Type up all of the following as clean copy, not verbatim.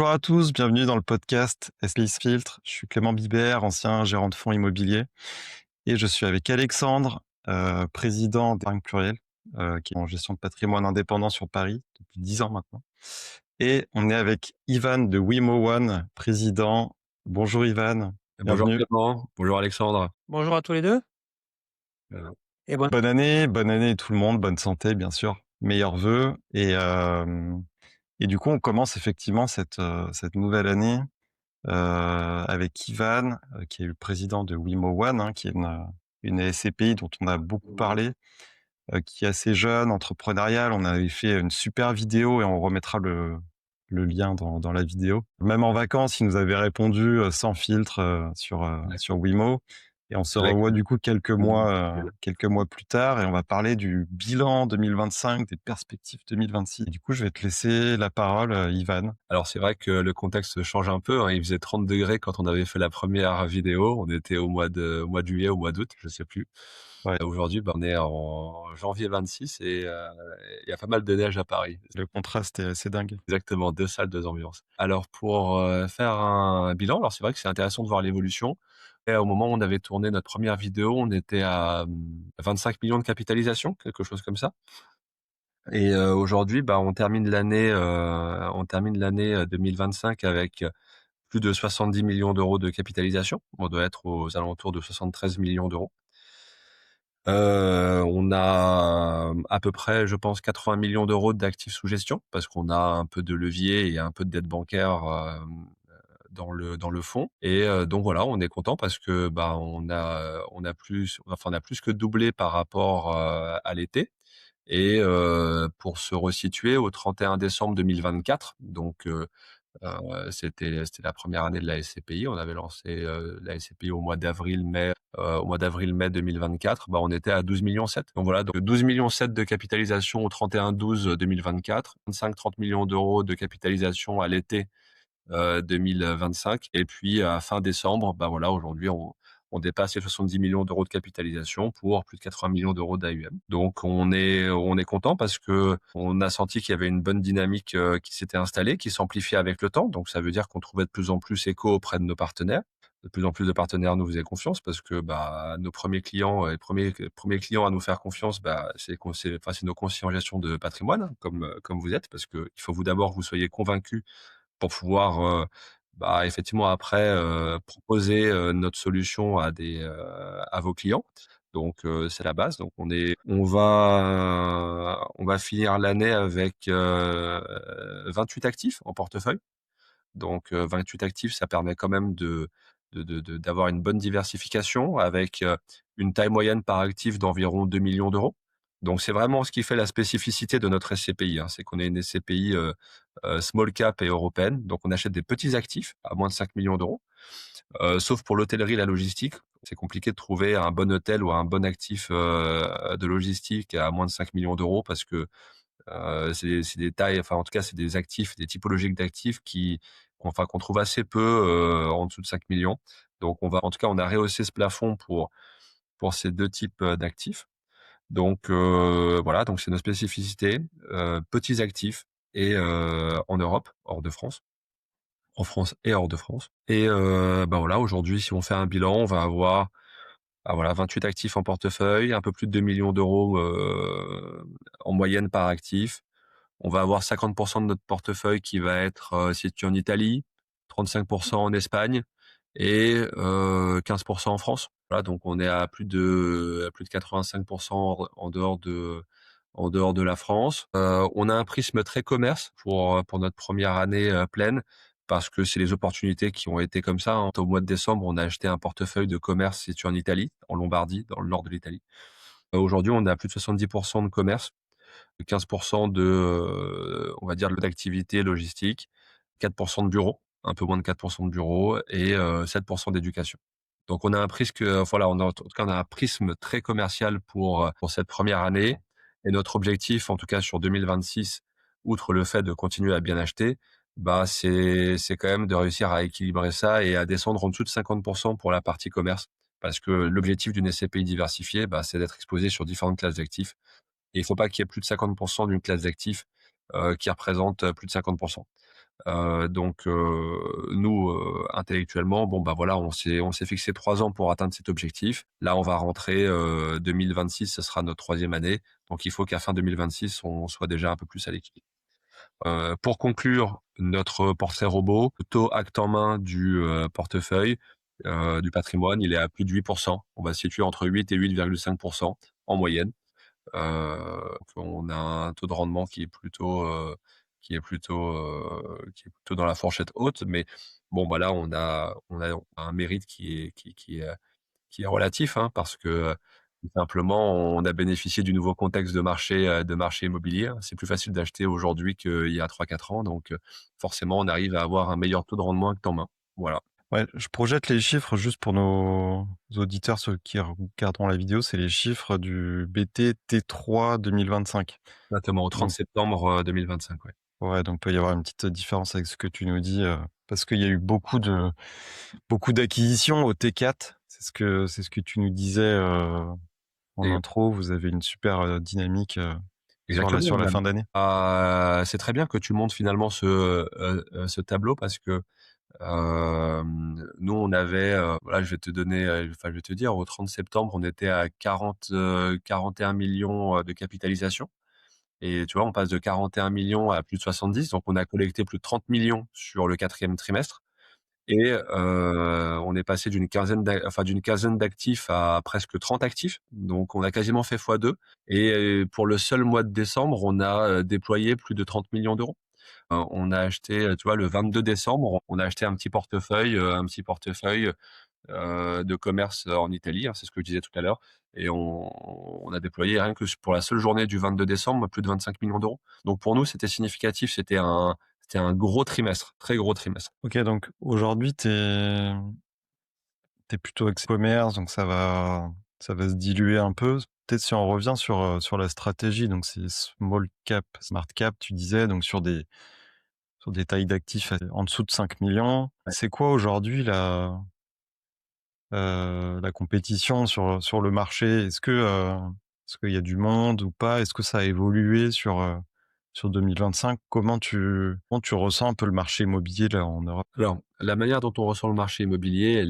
Bonjour à tous, bienvenue dans le podcast SPX Filtre. Je suis Clément Bibert, ancien gérant de fonds immobiliers, et je suis avec Alexandre, président d'Épargne Pluriel, qui est en gestion de patrimoine indépendant sur Paris depuis 10 ans maintenant. Et on est avec Ivan de Wimo One, président. Bonjour Ivan, Bonjour bienvenue. Clément, bonjour Alexandre. Bonjour à tous les 2 Euh, et bonne Bonne année tout le monde, bonne santé bien sûr, meilleurs vœux. Et du coup, on commence effectivement cette nouvelle année avec Ivan, qui est le président de Wimo One, hein, qui est une SCPI dont on a beaucoup parlé, qui est assez jeune, entrepreneuriale. On avait fait une super vidéo et on remettra le lien dans la vidéo. Même en vacances, il nous avait répondu sans filtre sur Wimo. Et on se avec revoit du coup quelques mois plus tard et on va parler du bilan 2025, des perspectives 2026. Et du coup, je vais te laisser la parole, Ivan. Alors c'est vrai que le contexte change un peu, hein. Il faisait 30 degrés quand on avait fait la première vidéo. On était au mois de juillet, au mois d'août, je sais plus. Ouais, Aujourd'hui, on est en janvier 26 et il y a pas mal de neige à Paris. le contraste est assez dingue. Exactement, 2 salles, 2 ambiances. Alors pour faire un bilan, alors c'est vrai que c'est intéressant de voir l'évolution. Et au moment où on avait tourné notre première vidéo, on était à 25 millions de capitalisation, quelque chose comme ça. Et aujourd'hui, on termine l'année 2025 avec plus de 70 millions d'euros de capitalisation. On doit être aux alentours de 73 millions d'euros. On a à peu près, je pense, 80 millions d'euros d'actifs sous gestion parce qu'on a un peu de levier et un peu de dette bancaire dans le fonds. Et donc voilà, on est content parce que on a plus que doublé par rapport à l'été. Et pour se resituer au 31 décembre 2024, donc c'était la première année de la SCPI. On avait lancé la SCPI au mois d'avril-mai 2024. On était à 12 millions 7. Donc voilà, donc 12 millions 7 de capitalisation au 31/12 2024, 25-30 millions d'euros de capitalisation à l'été 2025. Et puis à fin décembre, voilà, aujourd'hui on dépasse les 70 millions d'euros de capitalisation pour plus de 80 millions d'euros d'AUM. Donc on est content parce que on a senti qu'il y avait une bonne dynamique qui s'était installée, qui s'amplifiait avec le temps. Donc ça veut dire qu'on trouvait de plus en plus écho auprès de nos partenaires. De plus en plus de partenaires nous faisaient confiance parce que nos premiers clients, les premiers clients à nous faire confiance, c'est nos conseillers en gestion de patrimoine, hein, comme vous êtes, parce que il faut d'abord que vous soyez convaincus pour pouvoir effectivement après proposer notre solution à vos clients. Donc c'est la base. Donc on va finir l'année avec 28 actifs en portefeuille. Donc 28 actifs, ça permet quand même d'avoir une bonne diversification avec une taille moyenne par actif d'environ 2 millions d'euros. Donc c'est vraiment ce qui fait la spécificité de notre SCPI, hein, c'est qu'on est une SCPI small cap et européenne. Donc on achète des petits actifs à moins de 5 millions d'euros. Sauf pour l'hôtellerie et la logistique. C'est compliqué de trouver un bon hôtel ou un bon actif de logistique à moins de 5 millions d'euros parce que c'est des tailles, enfin en tout cas c'est des actifs, des typologies d'actifs qu'on trouve assez peu en dessous de 5 millions. Donc en tout cas on a rehaussé ce plafond pour ces deux types d'actifs. Donc voilà, donc c'est nos spécificités, petits actifs et en Europe, hors de France, en France et hors de France. Et voilà, aujourd'hui si on fait un bilan, on va avoir 28 actifs en portefeuille, un peu plus de 2 millions d'euros en moyenne par actif. On va avoir 50% de notre portefeuille qui va être situé en Italie, 35% en Espagne et 15% en France. Voilà, donc on est à plus de 85% en dehors de la France. On a un prisme très commerce pour notre première année pleine parce que c'est les opportunités qui ont été comme ça, hein. Au mois de décembre, on a acheté un portefeuille de commerce situé en Italie, en Lombardie, dans le nord de l'Italie. Aujourd'hui, on est à plus de 70% de commerce, 15% on va dire, d'activité logistique, 4% de bureaux, un peu moins de 4% de bureaux et 7% d'éducation. Donc on a un prisme, voilà, en tout cas, on a un prisme très commercial pour cette première année. Et notre objectif, en tout cas sur 2026, outre le fait de continuer à bien acheter, c'est quand même de réussir à équilibrer ça et à descendre en dessous de 50% pour la partie commerce. Parce que l'objectif d'une SCPI diversifiée, c'est d'être exposé sur différentes classes d'actifs. Et il faut pas qu'il y ait plus de 50% d'une classe d'actifs qui représente plus de 50%. Nous, intellectuellement, bon, bah, voilà, on s'est fixé 3 ans pour atteindre cet objectif. Là, on va rentrer, 2026, ce sera notre troisième année, donc il faut qu'à fin 2026, on soit déjà un peu plus à l'équilibre. Pour conclure notre portrait robot, le taux acte en main du, portefeuille, du patrimoine, il est à plus de 8. On va se situer entre 8 et 8,5 en moyenne. On a un taux de rendement qui est plutôt dans la fourchette haute, mais bon, bah, là, on a un mérite qui est relatif, hein, parce que, tout simplement, on a bénéficié du nouveau contexte de marché immobilier. C'est plus facile d'acheter aujourd'hui qu'il y a 3-4 ans, donc forcément, on arrive à avoir un meilleur taux de rendement acte en main. Voilà. Ouais, je projette les chiffres juste pour nos auditeurs, ceux qui regarderont la vidéo, c'est les chiffres du BT T3 2025. Exactement, au 30 Donc septembre, 2025, ouais. ouais, donc peut y avoir une petite différence avec ce que tu nous dis, parce qu'il y a eu beaucoup d'acquisitions au T4. C'est ce que tu nous disais, en Et intro. Vous avez une super, dynamique, sur la exactement, sur la fin d'année. c'est très bien que tu montres finalement ce tableau parce que, nous on avait, voilà, je vais te donner, enfin je vais te dire, au 30 septembre, on était à 41 millions de capitalisation et tu vois, on passe de 41 millions à plus de 70, donc on a collecté plus de 30 millions sur le quatrième trimestre et on est passé d'une quinzaine d'actifs à presque 30 actifs, donc on a quasiment fait fois 2 et pour le seul mois de décembre, on a, déployé plus de 30 millions d'euros. On a acheté, tu vois, le 22 décembre, on a acheté un petit portefeuille, de commerce en Italie, hein, c'est ce que je disais tout à l'heure et on a déployé rien que pour la seule journée du 22 décembre, plus de 25 millions d'euros. Donc pour nous, c'était significatif, c'était un gros trimestre, très gros trimestre. OK, donc aujourd'hui, t'es plutôt ex-commerce, donc ça va se diluer un peu. Peut-être si on revient sur la stratégie, donc c'est small cap, smart cap, tu disais, donc sur des tailles d'actifs en dessous de 5 millions. C'est quoi aujourd'hui la compétition sur le marché? Est-ce qu'il y a du monde ou pas? Est-ce que ça a évolué sur 2025? Comment tu ressens un peu le marché immobilier là en Europe? Alors, la manière dont on ressent le marché immobilier,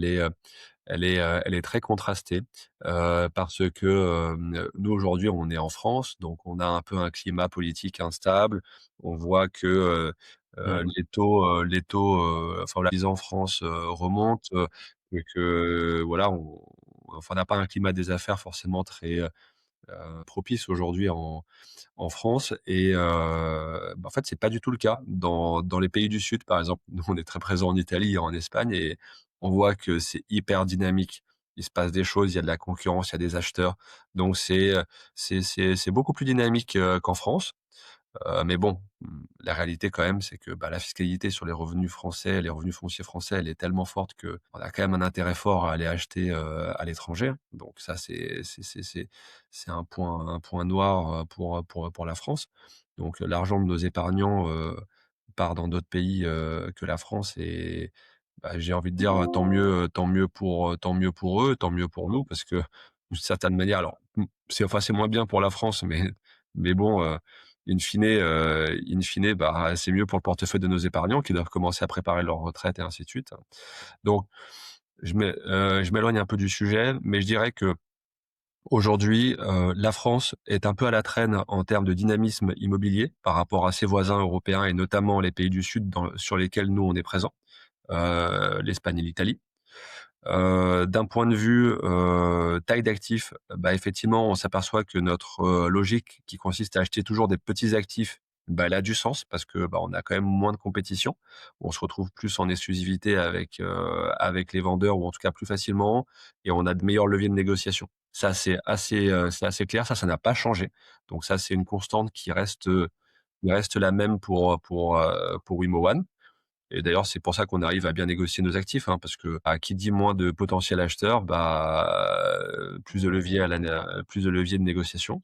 elle est très contrastée, parce que, nous aujourd'hui, on est en France, donc on a un peu un climat politique instable. On voit que, Mmh. enfin la en France, remontent, et que voilà, on n'a pas un climat des affaires forcément très, propice aujourd'hui en France et en fait, c'est pas du tout le cas dans les pays du Sud, par exemple. Nous, on est très présents en Italie et en Espagne et on voit que c'est hyper dynamique. Il se passe des choses, il y a de la concurrence, il y a des acheteurs. Donc c'est beaucoup plus dynamique, qu'en France. Mais bon, la réalité quand même, c'est que, bah, la fiscalité sur les revenus français, les revenus fonciers français, elle est tellement forte qu'on a quand même un intérêt fort à aller acheter, à l'étranger. Donc ça, c'est un point noir, pour la France. Donc l'argent de nos épargnants, part dans d'autres pays, que la France et bah, j'ai envie de dire, tant mieux pour eux, tant mieux pour nous parce que d'une certaine manière alors, c'est moins bien pour la France, mais bon, in fine, bah, c'est mieux pour le portefeuille de nos épargnants qui doivent commencer à préparer leur retraite et ainsi de suite. Donc je m'éloigne un peu du sujet, mais je dirais qu'aujourd'hui, la France est un peu à la traîne en termes de dynamisme immobilier par rapport à ses voisins européens et notamment les pays du Sud sur lesquels nous on est présents, l'Espagne et l'Italie. D'un point de vue, taille d'actifs, bah, effectivement, on s'aperçoit que notre, logique qui consiste à acheter toujours des petits actifs, bah, elle a du sens parce que, bah, on a quand même moins de compétition. On se retrouve plus en exclusivité avec les vendeurs ou en tout cas plus facilement et on a de meilleurs leviers de négociation. Ça, c'est assez clair, ça n'a pas changé. Donc ça, c'est une constante qui reste la même pour Wimo One. Et d'ailleurs, c'est pour ça qu'on arrive à bien négocier nos actifs, hein, parce que, bah, qui dit moins de potentiels acheteurs, bah, plus de levier de négociation.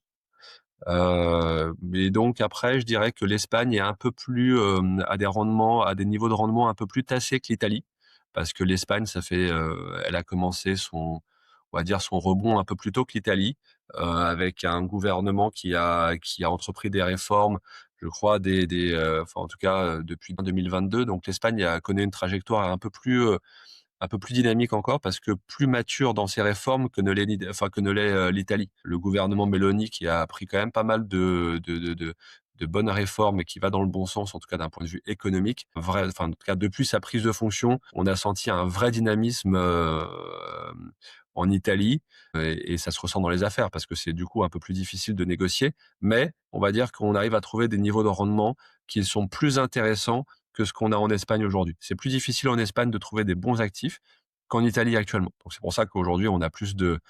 Mais donc après, je dirais que l'Espagne est un peu plus, a des niveaux de rendement un peu plus tassés que l'Italie. Parce que l'Espagne, elle a commencé on va dire son rebond un peu plus tôt que l'Italie, avec un gouvernement qui a entrepris des réformes je crois enfin en tout cas, depuis 2022. Donc l'Espagne a connaît une trajectoire un peu plus dynamique encore parce que plus mature dans ses réformes que ne l'est, l'Italie. Le gouvernement Meloni qui a pris quand même pas mal de bonnes réformes et qui va dans le bon sens, en tout cas d'un point de vue économique. En tout cas depuis sa prise de fonction, on a senti un vrai dynamisme, en Italie et ça se ressent dans les affaires parce que c'est du coup un peu plus difficile de négocier. Mais on va dire qu'on arrive à trouver des niveaux de rendement qui sont plus intéressants que ce qu'on a en Espagne aujourd'hui. C'est plus difficile en Espagne de trouver des bons actifs qu'en Italie actuellement. Donc c'est pour ça qu'aujourd'hui on a plus de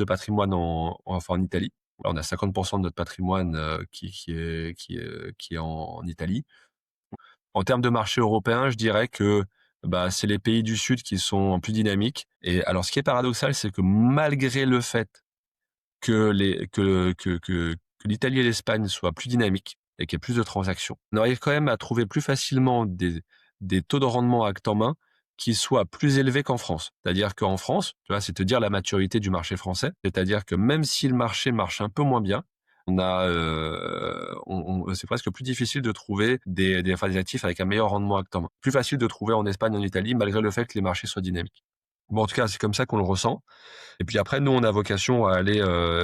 patrimoine en Italie. Là, on a 50 de notre patrimoine, qui est en Italie. En termes de marché européen, je dirais que, bah, c'est les pays du sud qui sont plus dynamiques et alors ce qui est paradoxal, c'est que malgré le fait que les que l'Italie et l'Espagne soient plus dynamiques et qu'il y ait plus de transactions. On arrive quand même à trouver plus facilement des taux de rendement acte en main qui soient plus élevés qu'en France. C'est-à-dire qu'en France, tu vois, c'est te dire la maturité du marché français. C'est-à-dire que même si le marché marche un peu moins bien, c'est presque plus difficile de trouver des actifs avec un meilleur rendement acte en main. Plus facile de trouver en Espagne, en Italie, malgré le fait que les marchés soient dynamiques. Bon, en tout cas, c'est comme ça qu'on le ressent. Et puis après, nous, on a vocation à aller,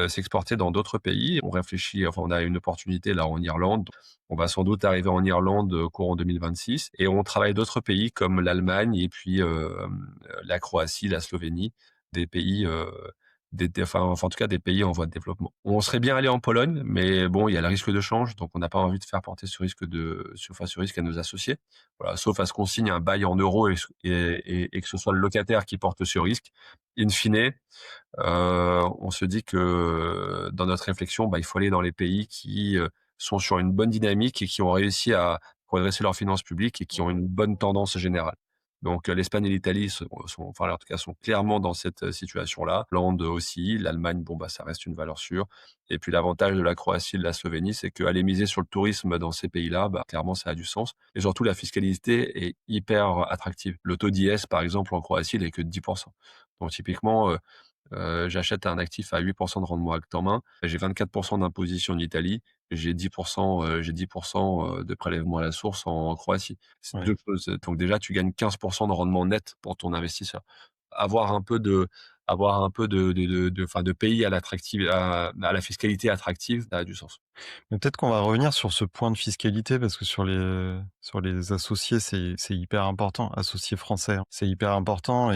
s'exporter dans d'autres pays. On réfléchit enfin, on a une opportunité là en Irlande. On va sans doute arriver en Irlande, courant 2026 et on travaille d'autres pays comme l'Allemagne et puis, la Croatie, la Slovénie, des pays, enfin, en tout cas, des pays en voie de développement. On serait bien allé en Pologne, mais bon, il y a le risque de change, donc on n'a pas envie de faire porter ce risque à nos associés. Voilà, sauf à ce qu'on signe un bail en euros et que ce soit le locataire qui porte ce risque. In fine, on se dit que dans notre réflexion, bah, il faut aller dans les pays qui, sont sur une bonne dynamique et qui ont réussi à redresser leurs finances publiques et qui ont une bonne tendance générale. Donc, l'Espagne et l'Italie enfin, en tout cas, sont clairement dans cette, situation-là. L'Inde aussi, l'Allemagne, bon, bah, ça reste une valeur sûre. Et puis l'avantage de la Croatie et de la Slovénie, c'est qu'aller miser sur le tourisme dans ces pays-là, bah, clairement, ça a du sens. Et surtout, la fiscalité est hyper attractive. Le taux d'IS, par exemple, en Croatie, il est que de 10. Donc typiquement, j'achète un actif à 8 de rendement acte en main, j'ai 24 d'imposition en Italie, j'ai 10 de prélèvement à la source en Croatie. C'est Ouais. 2 choses, donc déjà tu gagnes 15 de rendement net pour ton investisseur. Avoir un peu de avoir un peu enfin de pays à la fiscalité attractive, ça a du sens. Mais peut-être qu'on va revenir sur ce point de fiscalité parce que sur les associés, c'est hyper important, associés français, hein. C'est hyper important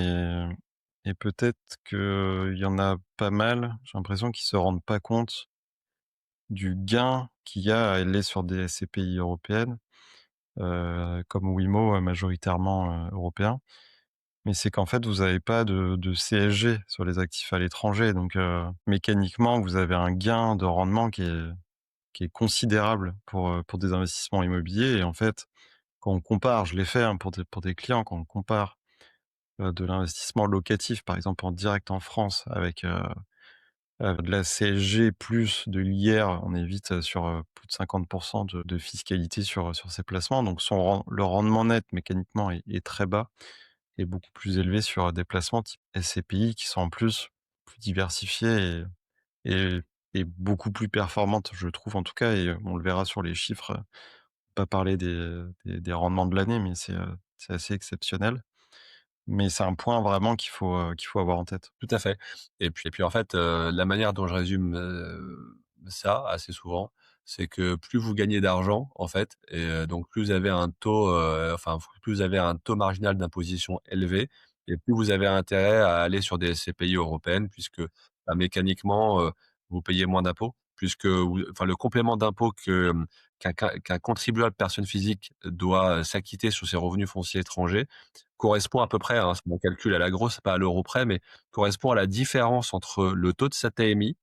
et peut-être qu'il y en a pas mal, j'ai l'impression qu'ils se rendent pas compte du gain qu'il y a à aller sur des SCPI européennes, comme Wimo, majoritairement, européens. Mais c'est qu'en fait, vous avez pas de CSG sur les actifs à l'étranger donc mécaniquement, vous avez un gain de rendement qui est considérable pour des investissements immobiliers et en fait, quand on compare, je l'ai fait, hein, pour des clients, quand on compare, de l'investissement locatif, par exemple, en direct en France avec, de la CSG plus de l'IR, on est vite, sur, plus de 50 de fiscalité sur ces placements donc le rendement net mécaniquement est très bas et beaucoup plus élevé sur des placements type SCPI qui sont en plus diversifiés et et beaucoup plus performantes, je trouve en tout cas et on le verra sur les chiffres, pas parler des rendements de l'année, mais c'est assez exceptionnel. Mais c'est un point vraiment qu'il faut avoir en tête. Tout à fait et puis en fait, la manière dont je résume, ça assez souvent, c'est que plus vous gagnez d'argent en fait et donc plus vous avez un taux, enfin plus vous avez un taux marginal d'imposition élevé et plus vous avez intérêt à aller sur des SCPI européennes puisque, bah, mécaniquement, vous payez moins d'impôts puisque enfin le complément d'impôt qu'un contribuable personne physique doit, s'acquitter sur ses revenus fonciers étrangers correspond à peu près, hein, c'est mon calcul à la grosse, pas à l'euro près, mais correspond à la différence entre le taux de sa TMI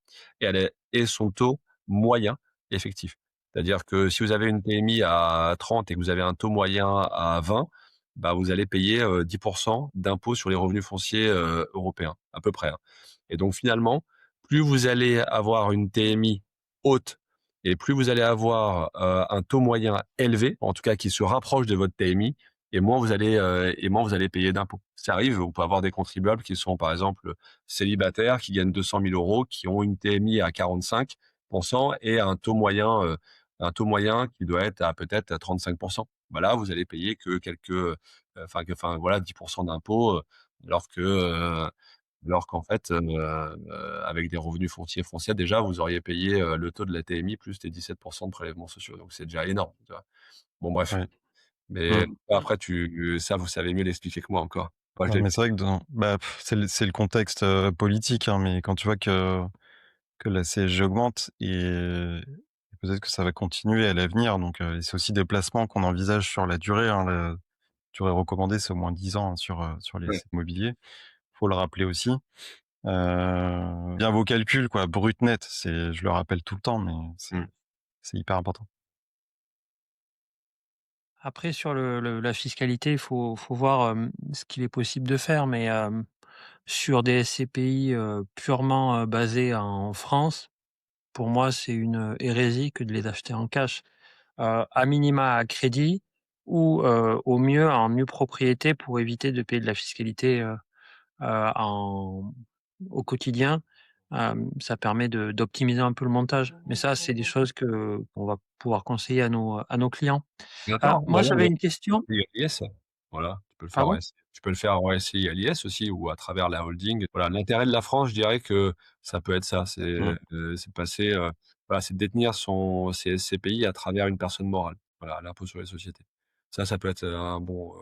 et son taux moyen effectif. C'est-à-dire que si vous avez une TMI à 30 et que vous avez un taux moyen à 20, bah, vous allez payer, 10 d'impôt sur les revenus fonciers, européens, à peu près, hein. Et donc finalement, plus vous allez avoir une TMI haute et plus vous allez avoir, un taux moyen élevé, en tout cas qui se rapproche de votre TMI, et moins vous allez payer d'impôts. Ça arrive, on peut avoir des contribuables qui sont, par exemple, célibataires, qui gagnent 200 000 €, qui ont une TMI à 45 et un taux moyen, un taux moyen qui doit être à peut-être à 35. Bah, là, vous allez payer que quelques, voilà 10 d'impôts, alors que, alors qu'en fait, avec des revenus fonciers déjà, vous auriez payé, le taux de la TMI plus les 17 de prélèvements sociaux, donc c'est déjà énorme, tu vois? Bon bref, Ouais. mais Mmh. après ça, vous savez mieux l'expliquer que moi encore. Moi, Non, j'ai mais c'est vrai que c'est le contexte, politique, hein, mais quand tu vois que la CSG augmente et peut-être que ça va continuer à l'avenir donc et c'est aussi des placements qu'on envisage sur la durée, hein. La durée recommandée, c'est au moins 10 ans, hein, sur les ouais, immobiliers. Faut le rappeler aussi. Bien vos calculs quoi, brut net, je le rappelle tout le temps, mais mmh, c'est hyper important. Après sur la fiscalité, il faut voir, ce qu'il est possible de faire, mais, sur des SCPI, purement, basées en France, pour moi, c'est une hérésie que de les acheter en cash. À minima à crédit ou, au mieux en nue propriété pour éviter de payer de la fiscalité, en au quotidien. Ça permet d'optimiser un peu le montage. Mais ça, c'est des choses qu'on va pouvoir conseiller à nos clients. mais attends, Moi, voilà, j'avais une question. SCI à l'IS, voilà, tu peux le faire en Pardon? SCI tu peux le faire en SCI à l'IS aussi ou à travers la holding. Voilà, l'intérêt de la France, je dirais que ça peut être ça, Mmh. c'est de passer, voilà, c'est de détenir ses SCPI à travers une personne morale. Voilà, l'impôt sur les sociétés. Ça peut être, un bon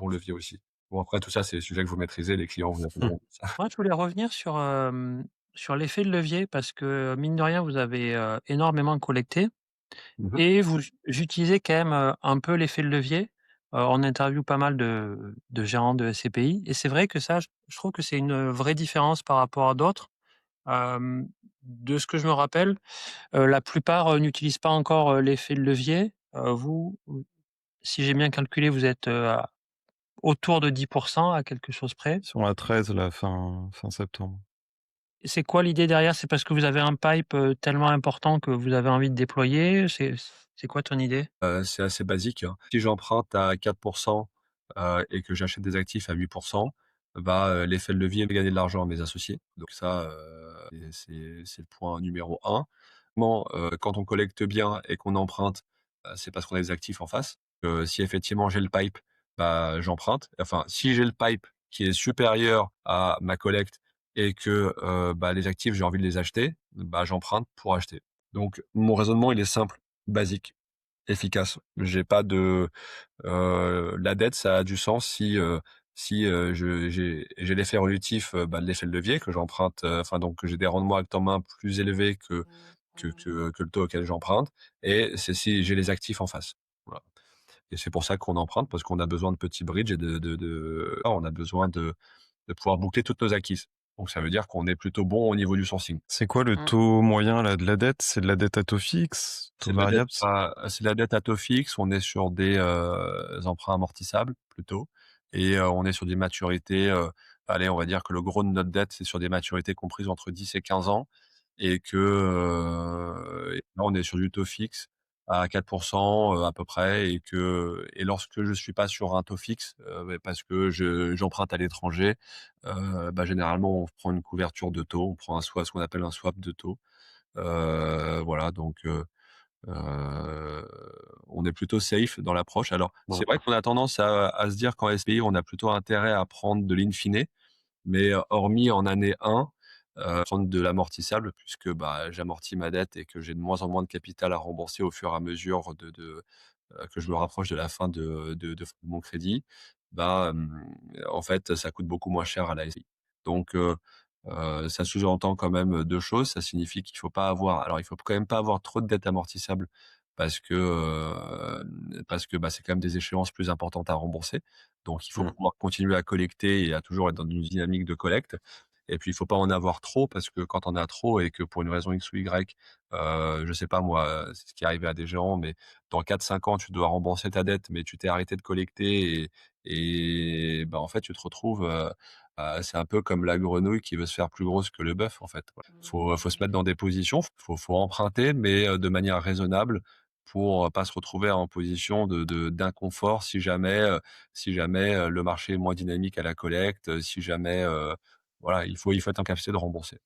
levier aussi. Bon après tout ça, c'est des sujets que vous maîtrisez, les clients vous Mmh. appelleront ça. Moi, je voulais revenir sur l'effet de levier parce que, mine de rien, vous avez, énormément collecté Mmh mh. et vous utilisez quand même, un peu l'effet de levier. On interviewe pas mal de gérants de SCPI et c'est vrai que ça, je trouve que c'est une, vraie différence par rapport à d'autres. Hem, de ce que je me rappelle, la plupart, n'utilisent pas encore, l'effet de levier. Si j'ai bien calculé, vous êtes, à autour de 10 à quelque chose près. Ils sont à 13 là, fin septembre. C'est quoi l'idée derrière? C'est parce que vous avez un pipe, tellement important que vous avez envie de déployer? C'est quoi ton idée? C'est assez basique, hein. Si j'emprunte à 4 et que j'achète des actifs à 8 bah, l'effet de levier fait gagner de l'argent à mes associés. Donc ça, et c'est le point numéro un. Quand on collecte bien et qu'on emprunte, c'est parce qu'on a des actifs en face. Si effectivement j'ai le pipe, bah, j'emprunte. Enfin, si j'ai le pipe qui est supérieur à ma collecte et que, bah, les actifs, j'ai envie de les acheter, bah, j'emprunte pour acheter. Donc mon raisonnement, il est simple, basique. Efficace. J'ai pas de, la dette, ça a du sens si j'ai l'effet réductif, bah, de l'effet de levier que j'emprunte, enfin donc que j'ai des rendements acte en main plus élevés que le taux auquel j'emprunte et c'est si j'ai les actifs en face. Voilà et c'est pour ça qu'on emprunte parce qu'on a besoin de petits bridges et on a besoin de pouvoir boucler toutes nos acquises. Donc ça veut dire qu'on est plutôt bon au niveau du sourcing. C'est quoi le Mmh. taux moyen là de la dette? C'est de la dette à taux fixe? Taux variable? C'est de la dette à taux fixe, on est sur des, emprunts amortissables plutôt et on est sur des maturités, allez, on va dire que le gros de notre dette, c'est sur des maturités comprises entre 10 et 15 ans et que, et là, on est sur du taux fixe à 4 à peu près et lorsque je suis pas sur un taux fixe, parce que j'emprunte à l'étranger, bah, généralement, on prend une couverture de taux, on prend ce qu'on appelle un swap de taux, voilà donc Heu, on est plutôt safe dans l'approche. Alors, Mmh. c'est vrai qu'on a tendance à se dire qu'en SPI, on a plutôt intérêt à prendre de l'in-fine, mais hormis en année 1, prendre de l'amortissable puisque, bah, j'amortis ma dette et que j'ai de moins en moins de capital à rembourser au fur et à mesure que je me rapproche de la fin de mon crédit, bah, en fait, ça coûte beaucoup moins cher à la SCI. Donc ça sous-entend quand même, 2 choses. Ça signifie qu'il faut pas avoir alors il faut quand même pas avoir trop de dettes amortissables parce que, bah, c'est quand même des échéances plus importantes à rembourser. Donc il faut Mmh. pouvoir continuer à collecter et à toujours être dans une dynamique de collecte et puis il faut pas en avoir trop parce que quand on a trop et que pour une raison X ou Y, je sais pas moi, c'est ce qui est arrivé à des gens, mais dans 4-5 ans, tu dois rembourser ta dette, mais tu t'es arrêté de collecter et bah, en fait, tu te retrouves, c'est un peu comme la grenouille qui veut se faire plus grosse que le bœuf, en fait. Voilà. Faut se mettre dans des positions, faut emprunter, mais de manière raisonnable pour, pas se retrouver en position d'inconfort si jamais, le marché est moins dynamique à la collecte, si jamais, voilà, il faut être en capacité de rembourser.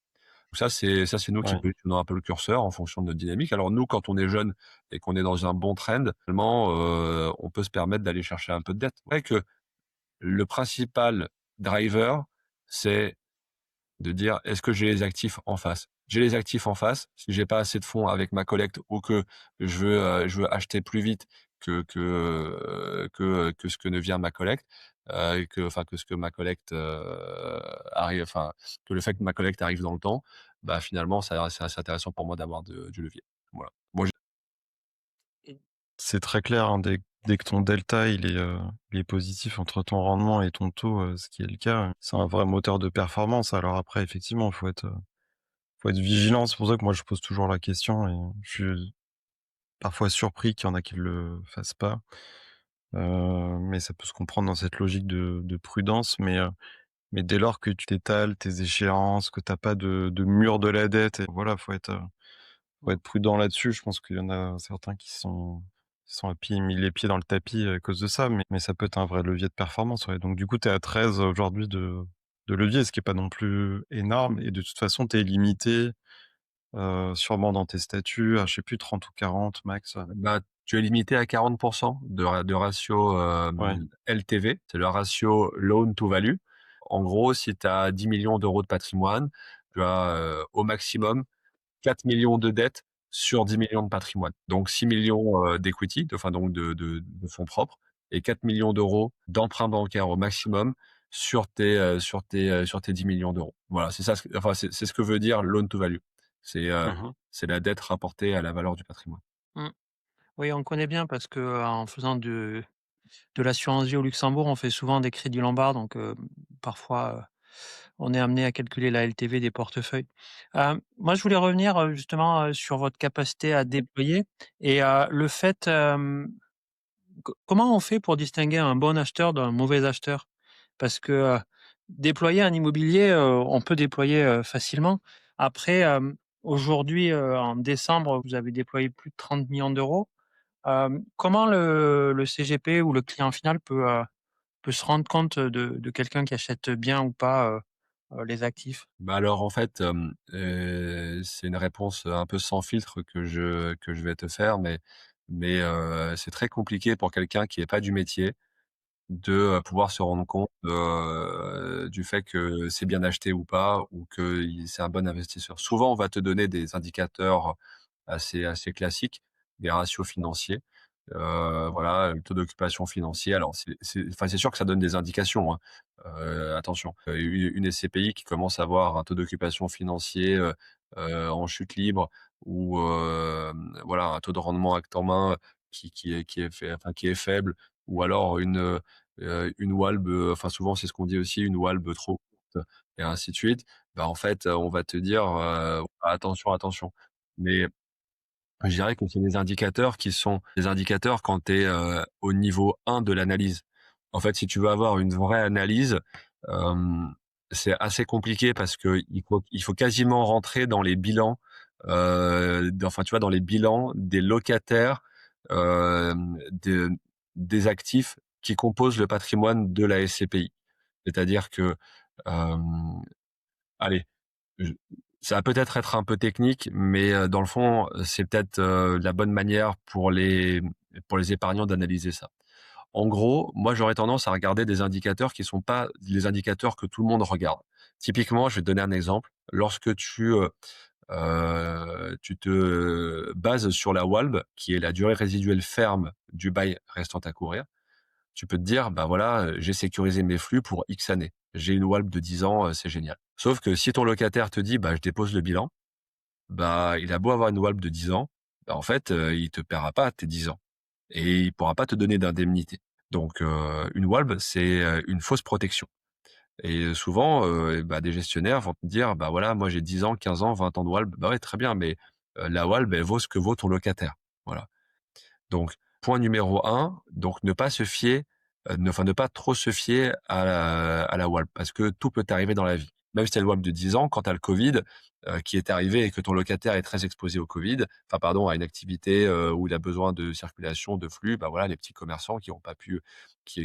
Ça c'est nous qui Ouais. positionnons un peu le curseur en fonction de notre dynamique. Alors nous, quand on est jeune et qu'on est dans un bon trend, finalement, on peut se permettre d'aller chercher un peu de dette. C'est vrai que le principal driver, c'est de dire: «Est-ce que j'ai les actifs en face?» J'ai les actifs en face, si j'ai pas assez de fonds avec ma collecte ou que je veux acheter plus vite que ce que ne vient ma collecte, et que ce que ma collecte, arrive que le fait que ma collecte arrive dans le temps, bah, finalement, ça c'est assez intéressant pour moi d'avoir du levier. Voilà. Moi, C'est très clair, hein, dès que ton delta il est positif entre ton rendement et ton taux, ce qui est le cas, c'est un vrai moteur de performance. Alors après effectivement, faut être vigilant. C'est pour ça que moi je pose toujours la question et je suis parfois surpris qu'il y en a qui le fassent pas. Mais ça peut se comprendre dans cette logique de prudence, mais dès lors que tu t'étales tes échéances, que tu as pas de mur de la dette et voilà, faut être prudent là-dessus. Je pense qu'il y en a certains qui sont à pied mis les pieds dans le tapis à cause de ça, mais ça peut être un vrai levier de performance, ouais. Donc du coup, tu es à 13 aujourd'hui de levier, ce qui est pas non plus énorme et de toute façon, tu es limité, sûrement dans tes statuts à je sais plus 30 ou 40 max, bah, tu es limité à 40 de ratio, ouais. LTV, c'est le ratio loan to value. En gros, si tu as 10 000 000 de patrimoine, tu as, au maximum 4 millions de dettes sur 10 millions de patrimoine. Donc 6 millions d'equity, donc de fonds propres et 4 millions d'euros d'emprunts bancaires au maximum sur tes 10 millions d'euros. Voilà, c'est ça, c'est ce que veut dire loan to value. C'est, heu, Mmh. c'est la dette rapportée à la valeur du patrimoine. Mmh. Oui, on connaît bien parce que, en faisant de l'assurance vie au Luxembourg, on fait souvent des crédits lombards donc parfois, on est amené à calculer la LTV des portefeuilles. Moi, je voulais revenir, justement, sur votre capacité à déployer et le fait, comment on fait pour distinguer un bon acheteur d'un mauvais acheteur? Parce que, déployer un immobilier, on peut déployer, facilement. Après, aujourd'hui, en décembre, vous avez déployé plus de 30 millions d'euros. Comment le CGP ou le client final peut se rendre compte de quelqu'un qui achète bien ou pas, les actifs? Bah, alors en fait, c'est une réponse un peu sans filtre que je vais te faire, mais c'est très compliqué pour quelqu'un qui est pas du métier de, pouvoir se rendre compte, du fait que c'est bien acheté ou pas ou que c'est un bon investisseur. Souvent, on va te donner des indicateurs assez classiques, des ratios financiers, voilà, le taux d'occupation financier. Alors c'est sûr que ça donne des indications, hein, attention. Une SCPI qui commence à avoir un taux d'occupation financier, en chute libre ou voilà, un taux de rendement acte en main qui est faible ou alors une WALB, souvent c'est ce qu'on dit aussi, une WALB trop courte et ainsi de suite. Bah, en fait, on va te dire, «Attention, attention». Mais je dirais que c'est des indicateurs qui sont des indicateurs quand tu es, au niveau 1 de l'analyse. En fait, si tu veux avoir une vraie analyse, c'est assez compliqué parce qu'il faut quasiment rentrer dans les bilans, tu vois, dans les bilans des locataires, des actifs qui composent le patrimoine de la SCPI. C'est-à-dire que, hem, allez, je ça va peut-être être un peu technique, mais dans le fond, c'est peut-être, la bonne manière pour les épargnants d'analyser ça. En gros, moi, j'aurais tendance à regarder des indicateurs qui sont pas les indicateurs que tout le monde regarde. Typiquement, je vais te donner un exemple. Lorsque tu te bases sur la WALB, qui est la durée résiduelle ferme du bail restant à courir, tu peux te dire: «Bah, voilà, j'ai sécurisé mes flux pour X années. J'ai une WALB de 10 ans, c'est génial». Sauf que si ton locataire te dit: «Bah, je dépose le bilan», bah, il a beau avoir une WALB de 10 ans, bah, en fait, il te paiera pas tes 10 ans et il pourra pas te donner d'indemnité. Donc une WALB, c'est, une fausse protection et souvent, bah, des gestionnaires vont te dire: «Bah, voilà, moi j'ai 10 ans, 15 ans, 20 ans de WALB». Bah, ouais, très bien, mais la WALB, elle vaut ce que vaut ton locataire. Voilà. Donc, point numéro un, donc ne pas se fier, ne pas trop se fier à la WALB parce que tout peut arriver dans la vie. Même si tu as une WALB de 10 ans, quand tu as le Covid, qui est arrivé et que ton locataire est très exposé au Covid, à une activité, où il a besoin de circulation, de flux, bah, voilà, les petits commerçants qui ont pas pu qui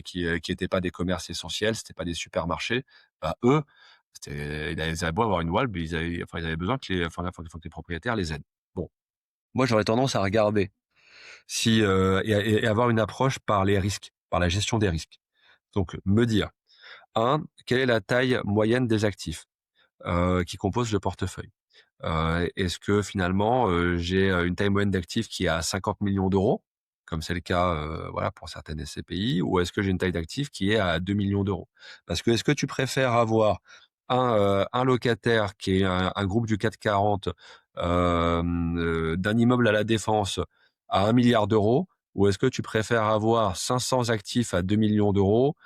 étaient pas des commerces essentiels, c'était pas des supermarchés, bah, eux, Ils avaient beau avoir une WALB, ils avaient besoin que faut que les propriétaires les aident. Bon, moi j'aurais tendance à regarder si, et avoir une approche par les risques, par la gestion des risques. Donc me dire: 1, quelle est la taille moyenne des actifs, qui composent le portefeuille? Est-ce que finalement, j'ai, une taille moyenne d'actifs qui est à 50 millions d'euros, comme c'est le cas, voilà, pour certaines SCPI, ou est-ce que j'ai une taille d'actifs qui est à 2 millions d'euros? Parce que est-ce que tu préfères avoir un locataire qui est un groupe du CAC 40, d'un immeuble à La Défense à 1 milliard d'euros, ou est-ce que tu préfères avoir 500 actifs à 2 millions d'euros,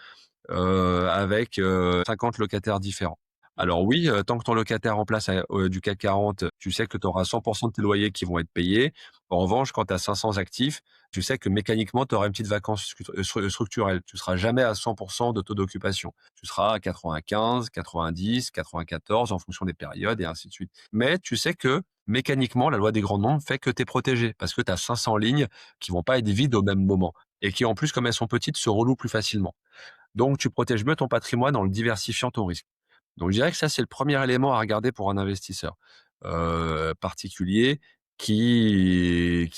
avec 50 locataires différents? Alors oui, tant que ton locataire en place du CAC 40, tu sais que tu auras 100 de tes loyers qui vont être payés. En revanche, quand tu as 500 actifs, tu sais que mécaniquement, tu auras une petite vacance structurelle. Tu seras jamais à 100 de taux d'occupation. Tu seras à 95, 90, 94 en fonction des périodes et ainsi de suite. Mais tu sais que mécaniquement, la loi des grands nombres fait que tu es protégé parce que tu as 500 lignes qui vont pas être vides au même moment et qui en plus, comme elles sont petites, se relouent plus facilement. Donc tu protèges mieux ton patrimoine en le diversifiant ton risque. Donc je dirais que ça, c'est le premier élément à regarder pour un investisseur, particulier qui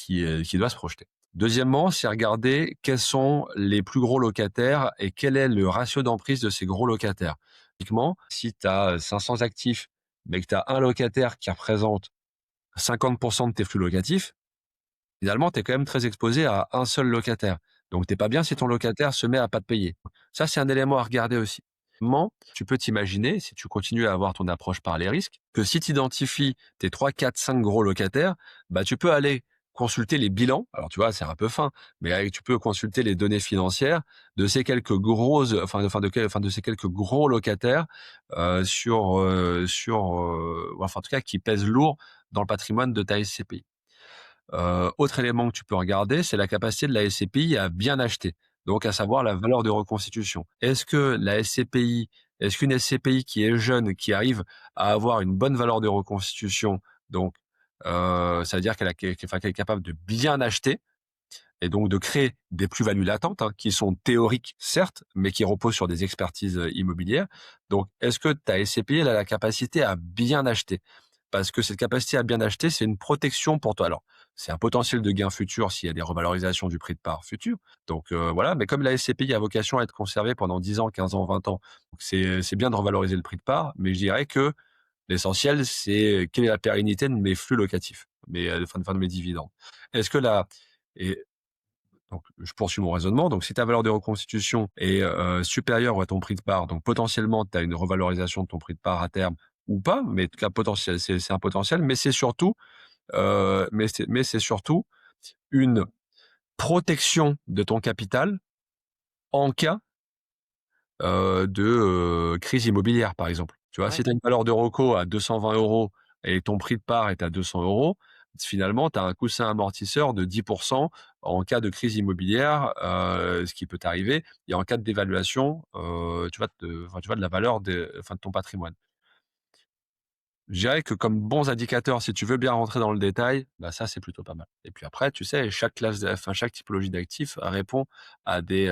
doit se projeter. Deuxièmement, c'est regarder quels sont les plus gros locataires et quel est le ratio d'emprise de ces gros locataires. Typiquement, si tu as 500 actifs, mais que tu as un locataire qui représente 50 de tes flux locatifs, finalement, tu es quand même très exposé à un seul locataire. Donc tu pas bien si ton locataire se met à pas te payer. Ça, c'est un élément à regarder aussi. Tu peux t'imaginer, si tu continues à avoir ton approche par les risques, que si tu identifies tes 3, 4, 5 gros locataires, bah, tu peux aller consulter les bilans. Alors, tu vois, c'est un peu fin, mais tu peux consulter les données financières de ces quelques grosses, de ces quelques gros locataires, enfin, en tout cas, qui pèsent lourd dans le patrimoine de ta SCPI. Autre élément que tu peux regarder, c'est la capacité de la SCPI à bien acheter, donc à savoir la valeur de reconstitution. Est-ce qu'une SCPI qui est jeune, qui arrive à avoir une bonne valeur de reconstitution, donc ça veut dire qu'elle est capable de bien acheter et donc de créer des plus-values latentes, hein, qui sont théoriques certes, mais qui reposent sur des expertises, immobilières. Donc est-ce que ta SCPI, elle a la capacité à bien acheter? Parce que cette capacité à bien acheter, c'est une protection pour toi. Alors, c'est un potentiel de gain futur s'il y a des revalorisations du prix de part futur. Donc, voilà, mais comme la SCPI a vocation à être conservée pendant 10 ans, 15 ans, 20 ans, donc c'est bien de revaloriser le prix de part, mais je dirais que l'essentiel, c'est quelle est la pérennité de mes flux locatifs, de mes dividendes. Est-ce que la et donc je poursuis mon raisonnement. Donc si ta valeur de reconstitution est, supérieure à ton prix de part, donc potentiellement tu as une revalorisation de ton prix de part à terme ou pas, mais en tout cas potentiel, c'est un potentiel, mais c'est surtout, mais c'est surtout une protection de ton capital en cas, crise immobilière, par exemple. Tu vois? Si Ouais. tu as une valeur de reco à 220 € et ton prix de part est à 200 €, finalement, tu as un coussin amortisseur de 10 en cas de crise immobilière, ce qui peut t'arriver et en cas de dévaluation, de la valeur de ton patrimoine. Je dirais que comme bons indicateurs, si tu veux bien rentrer dans le détail, bah, ça, c'est plutôt pas mal. Et puis après, tu sais, chaque typologie d'actifs répond à des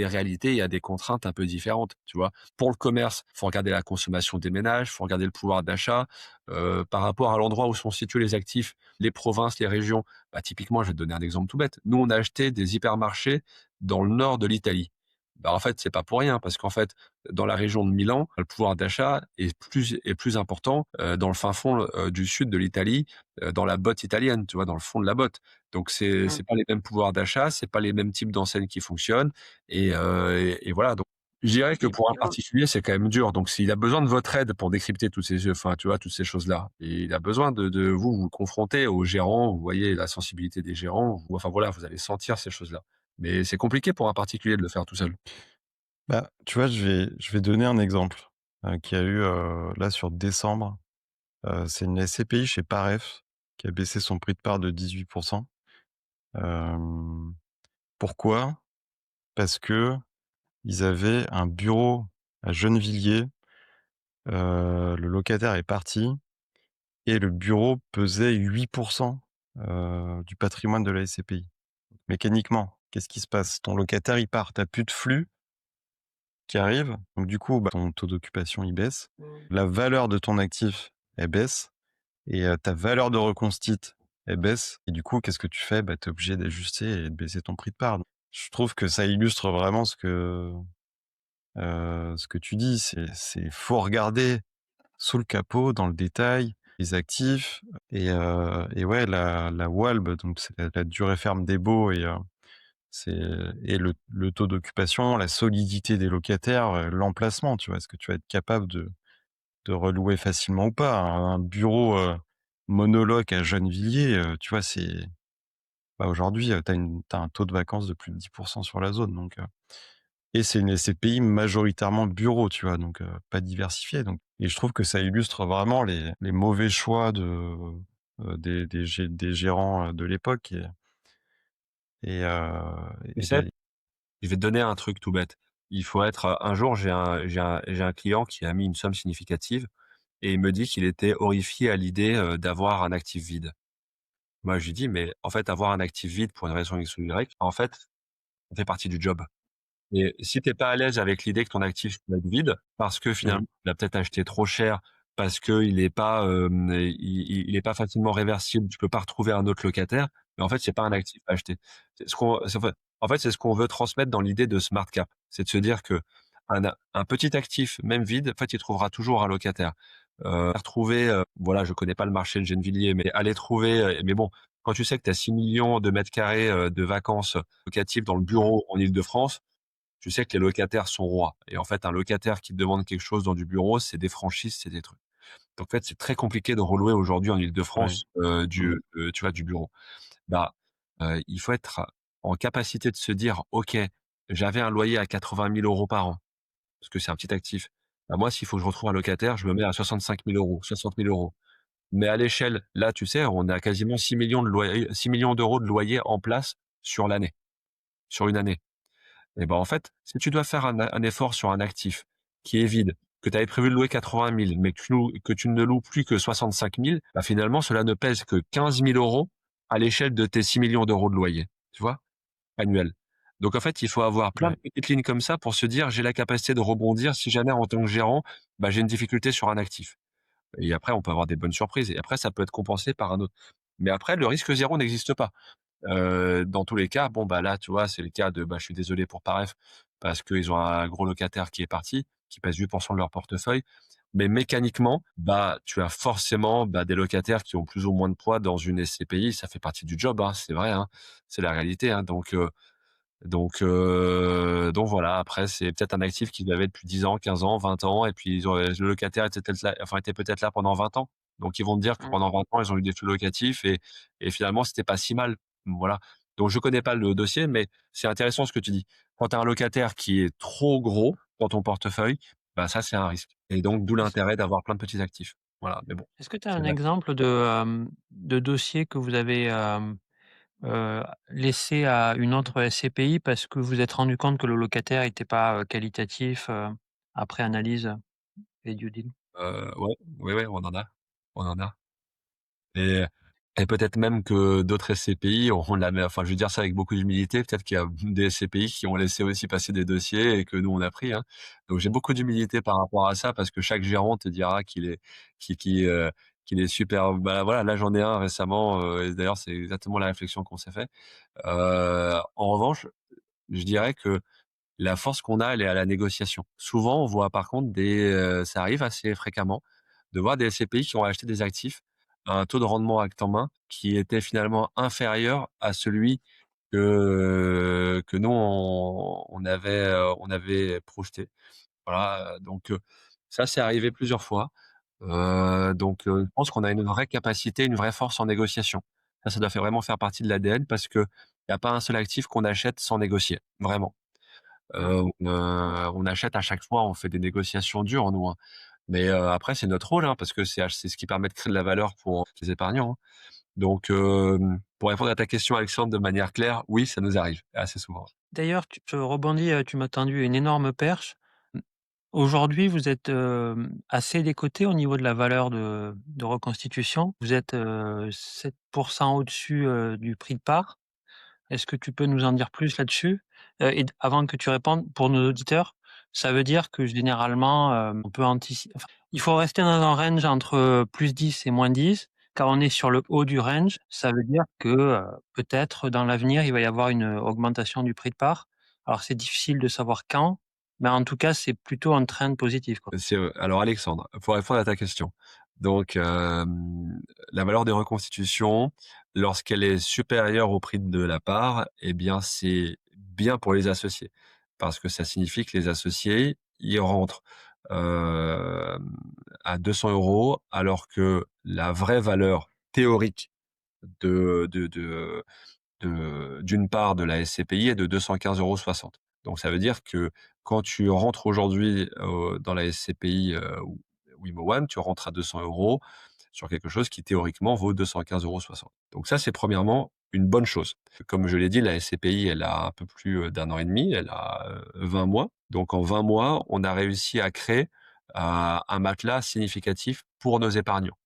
réalités et à des contraintes un peu différentes, tu vois? Pour le commerce, faut regarder la consommation des ménages, faut regarder le pouvoir d'achat, par rapport à l'endroit où sont situés les actifs, les provinces, les régions. Bah, typiquement, je vais te donner un exemple tout bête. Nous, on a acheté des hypermarchés dans le nord de l'Italie. Bah, en fait, c'est pas pour rien parce qu'en fait, dans la région de Milan, le pouvoir d'achat est plus important, dans le fin fond, du sud de l'Italie, dans la botte italienne, tu vois? Dans le fond de la botte. Donc c'est Mmh. pas les mêmes pouvoirs d'achat, c'est pas les mêmes types d'enseignes qui fonctionnent et voilà. Donc je dirais que Et pour un puis, particulier, c'est quand même dur. Donc s'il a besoin de votre aide pour décrypter tu vois, toutes ces choses-là et il a besoin de vous confronter aux gérants, vous voyez la sensibilité des gérants, enfin voilà, vous allez sentir ces choses-là. Mais c'est compliqué pour un particulier de le faire tout seul. Bah, tu vois, je vais donner un exemple, qu'il y a eu, là sur décembre. C'est une SCPI chez Paref qui a baissé son prix de part de 18. Hem, Pourquoi? Parce qu'ils avaient un bureau à Gennevilliers, le locataire est parti et le bureau pesait 8 du patrimoine de la SCPI. Mécaniquement, qu'est-ce qui se passe? Ton locataire, il part, tu plus de flux, qui arrivent. Donc du coup, bah, ton taux d'occupation, il baisse. La valeur de ton actif, elle baisse et ta valeur de reconstitution, elle baisse et du coup, qu'est-ce que tu fais? Bah, tu es obligé d'ajuster et de baisser ton prix de part. Donc, je trouve que ça illustre vraiment ce que tu dis. Faut regarder sous le capot, dans le détail, les actifs et ouais, la WALB, donc c'est la durée ferme des baux c'est et le taux d'occupation, la solidité des locataires, l'emplacement, tu vois? Est-ce que tu vas être capable de relouer facilement ou pas? Un bureau, monologue à Gennevilliers, tu vois, bah, aujourd'hui, tu un taux de vacances de plus de 10 sur la zone, donc et c'est une SCPI majoritairement bureau, tu vois? Donc pas diversifié, donc et je trouve que ça illustre vraiment les mauvais choix des gérants, de l'époque Tu et sais, des je vais te donner un truc tout bête. Il faut être, un jour, j'ai un client qui a mis une somme significative et il me dit qu'il était horrifié à l'idée, d'avoir un actif vide. Moi, je lui dis: «Mais en fait, avoir un actif vide pour une raison X ou Y, en fait, ça fait partie du job». Et si t'es pas à l'aise avec l'idée que ton actif va être vide, parce que mmh, finalement, tu l'as peut-être acheté trop cher, parce qu'il est pas, il est pas facilement réversible, tu peux pas retrouver un autre locataire, mais en fait, c'est pas un actif à acheter. En fait, c'est ce qu'on veut transmettre dans l'idée de smart cap. C'est de se dire que un petit actif, même vide, en fait, il trouvera toujours un locataire. Retrouver, voilà, je connais pas le marché de Gennevilliers, mais aller trouver, mais bon, quand tu sais que tu as 6 000 000 m² de vacances locatives dans le bureau en Île-de-France, tu sais que les locataires sont rois. Et en fait, un locataire qui te demande quelque chose dans du bureau, c'est des franchises, c'est des trucs. Donc en fait, c'est très compliqué de relouer aujourd'hui en ouais, Île-de-France, mmh, tu vois, du bureau. Bah, il faut être en capacité de se dire: «OK, j'avais un loyer à 80 000 € par an», parce que c'est un petit actif. Bah, moi, s'il faut que je retrouve un locataire, je me mets à 65 000 €, 60 000 €. Mais à l'échelle, là, tu sais, on a quasiment 6 millions de loyer 6 000 € de loyer en place sur l'année, sur une année. Et ben, en fait, si tu dois faire un effort sur un actif qui est vide, que tu avais prévu de louer 80 000, mais que tu ne loues plus que 65 000, bah, finalement, cela ne pèse que 15 000 € à l'échelle de tes 6 millions d'euros de loyer, tu vois, annuel. Donc, en fait, il faut avoir plein de ouais, petites lignes comme ça pour se dire: «J'ai la capacité de rebondir si jamais, en tant que gérant, bah, j'ai une difficulté sur un actif». Et après, on peut avoir des bonnes surprises et après, ça peut être compensé par un autre. Mais après, le risque zéro n'existe pas. Dans tous les cas, bon, bah, là, tu vois, c'est le cas de, bah, je suis désolé pour Paref parce qu'ils ont un gros locataire qui est parti, qui pèse 8 de leur portefeuille. Mais mécaniquement, bah, tu as forcément, bah, des locataires qui ont plus ou moins de poids dans une SCPI. Ça fait partie du job, hein, c'est vrai, hein, c'est la réalité, hein. Donc voilà, après c'est peut-être un actif qu'ils avaient depuis 10 ans, 15 ans, 20 ans et puis ils ont le locataire était peut-être là pendant 20 ans. Donc ils vont te dire que mmh. pendant 20 ans, ils ont eu des flux locatifs et finalement c'était pas si mal. Voilà. Donc je connais pas le dossier, mais c'est intéressant ce que tu dis. Quand tu as un locataire qui est trop gros dans ton portefeuille, bah ça c'est un risque et donc d'où Est-ce l'intérêt d'avoir plein de petits actifs. Voilà, mais bon, est-ce que tu as c'est un vrai. exemple de dossier que vous avez, laissé à une autre SCPI parce que vous vous êtes rendu compte que le locataire était pas, qualitatif, après analyse et due deal? Ouais, ouais, ouais, on en a. On en a. Et et peut-être même que d'autres SCPI auront la même, enfin, je veux dire ça avec beaucoup d'humilité, peut-être qu'il y a des SCPI qui ont laissé aussi passer des dossiers et que nous on a pris, hein. Donc j'ai beaucoup d'humilité par rapport à ça parce que chaque gérant te dira qui qui, heu, qu'il est super, bah, voilà, là j'en ai un récemment, et d'ailleurs c'est exactement la réflexion qu'on s'est fait. En revanche, je dirais que la force qu'on a, elle est à la négociation. Souvent, on voit par contre ça arrive assez fréquemment, de voir des SCPI qui ont acheté des actifs à un taux de rendement acte en main qui était finalement inférieur à celui que nous on avait projeté. Voilà, donc ça, c'est arrivé plusieurs fois. Je pense qu'on a une vraie capacité, une vraie force en négociation. Ça doit vraiment faire partie de l'ADN parce qu'il y a pas un seul actif qu'on achète sans négocier, vraiment. Mmh. On achète à chaque fois, on fait des négociations dures nous, hein. Mais après c'est notre rôle, hein, parce que c'est ce qui permet de créer de la valeur pour les épargnants, hein. Donc pour répondre à ta question, Alexandre, de manière claire, oui, ça nous arrive assez souvent. D'ailleurs, je rebondis, tu m'as tendu une énorme perche. Mmh, aujourd'hui, vous êtes, assez décoté au niveau de la valeur de reconstitution. Vous êtes, 7 au-dessus, du prix de part. Est-ce que tu peux nous en dire plus là-dessus? Et d avant que tu répondes, pour nos auditeurs, Ça veut dire que généralement, on peut enfin, il faut rester dans un range entre, +10 et -10. Quand on est sur le haut du range, ça veut dire que, peut-être dans l'avenir, il va y avoir une, augmentation du prix de part. Alors c'est difficile de savoir quand, mais en tout cas, c'est plutôt un trend positif, quoi. Alors Alexandre, pour répondre à ta question, donc la valeur des reconstitutions, lorsqu'elle est supérieure au prix de la part, eh bien, c'est bien pour les associés. Parce que ça signifie que les associés, ils rentrent, hem, à 200 € alors que la vraie valeur théorique d'une part de la SCPI est de 215,60 €. Donc ça veut dire que quand tu rentres aujourd'hui, dans la SCPI, Wimo One, tu rentres à 200 € sur quelque chose qui théoriquement vaut 215,60 €. Donc ça, c'est premièrement une bonne chose. Comme je l'ai dit, la SCPI, elle a un peu plus, d'1 an et demi, elle a, 20 mois. Donc en 20 mois, on a réussi à créer, un matelas significatif pour nos épargnants.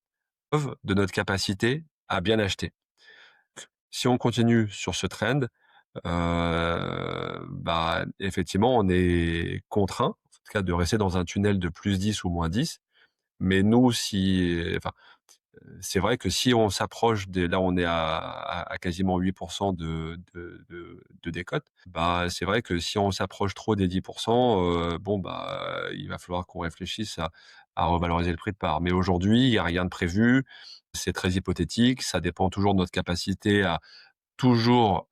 Preuve de notre capacité à bien acheter. Si on continue sur ce trend, bah, effectivement, on est contraint, en tout cas de rester dans un tunnel de +10 ou -10. Mais nous, enfin, c'est vrai que si on s'approche des là, on est à quasiment 8 de décote. Bah, c'est vrai que si on s'approche trop des 10, bon, bah, il va falloir qu'on réfléchisse à revaloriser le prix de part. Mais aujourd'hui, il y a rien de prévu. C'est très hypothétique. Ça dépend toujours de notre capacité à toujours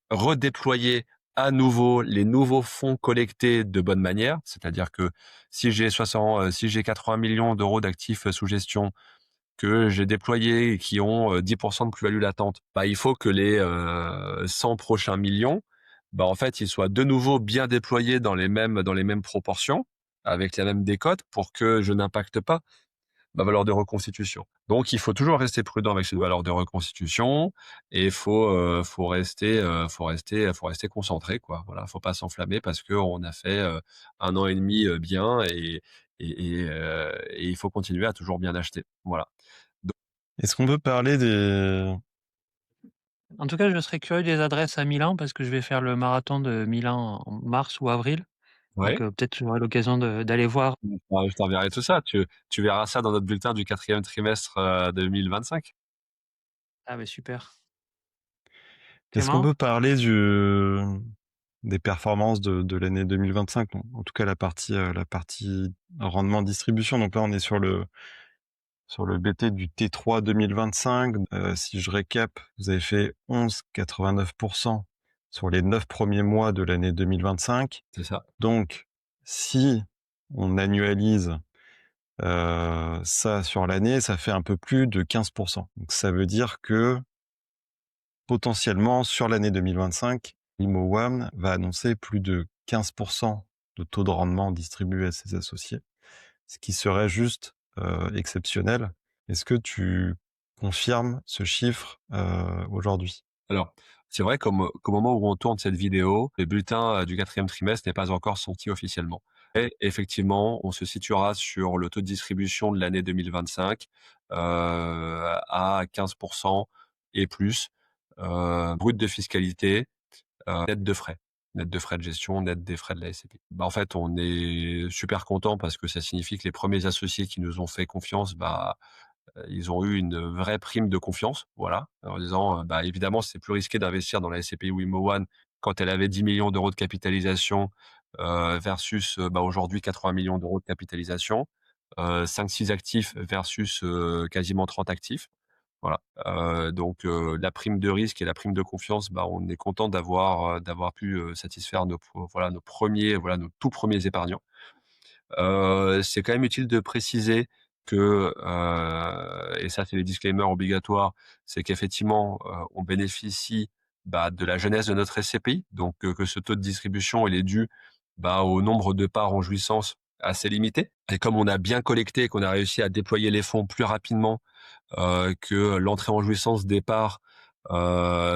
redéployer à nouveau les nouveaux fonds collectés de bonne manière. C'est-à-dire que si j'ai 80 millions d'euros d'actifs sous gestion que j'ai déployés et qui ont 10% de plus-value latente, bah, il faut que les 100 prochains millions, bah, en fait, ils soient de nouveau bien déployés dans les mêmes proportions, avec la même décote pour que je n'impacte pas ma valeur de reconstitution. Donc il faut toujours rester prudent avec cette valeur de reconstitution et faut rester concentré, quoi. Voilà, faut pas s'enflammer parce qu'on a fait, 1 an et demi, bien et il faut continuer à toujours bien acheter. Voilà. Donc Est-ce qu'on peut parler des En tout cas, je serais curieux des adresses à Milan parce que je vais faire le marathon de Milan en mars ou avril. Donc, ouais, peut-être j'aurai l'occasion d'aller voir. je t'enverrai tout ça. Tu verras ça dans notre bulletin du 4e trimestre, 2025. Ah, beh, super. est-ce qu'on Clément? peut parler des performances de l'année 2025? En tout cas la partie rendement distribution. Donc là, on est sur le BT du T3 2025. Si je récap, vous avez fait 11,89 sur les 9 premiers mois de l'année 2025. C'est ça. Donc, si on annualise, ça sur l'année, ça fait un peu plus de 15. Donc ça veut dire que, potentiellement, sur l'année 2025, Imo1 va annoncer plus de 15 de taux de rendement distribué à ses associés, ce qui serait juste, exceptionnel. Est-ce que tu confirmes ce chiffre, aujourd'hui? Alors, c'est vrai qu'au moment où on tourne cette vidéo, le bulletin, du 4e trimestre n'est pas encore sorti officiellement. Et effectivement, on se situera sur le taux de distribution de l'année 2025, à 15 et plus, brut de fiscalité, net de frais. Net de frais de gestion, net des frais de la SCPI. Bah, en fait, on est super content parce que ça signifie que les premiers associés qui nous ont fait confiance, bah, ils ont eu une vraie prime de confiance, voilà, en disant, bah, évidemment, c'est plus risqué d'investir dans la SCPI Wimo One quand elle avait 10 millions d'euros de capitalisation, versus, bah, aujourd'hui 80 millions d'euros de capitalisation, 5-6 actifs versus, quasiment 30 actifs. Voilà, donc la prime de risque et la prime de confiance, bah, on est content d'avoir pu, satisfaire nos tout premiers épargnants. C'est quand même utile de préciser que, et ça c'est les disclaimers obligatoires, c'est qu'effectivement, on bénéficie, bah, de la jeunesse de notre SCPI, donc que ce taux de distribution il est dû, bah, au nombre de parts en jouissance assez limité et comme on a bien collecté et qu'on a réussi à déployer les fonds plus rapidement, que l'entrée en jouissance des parts,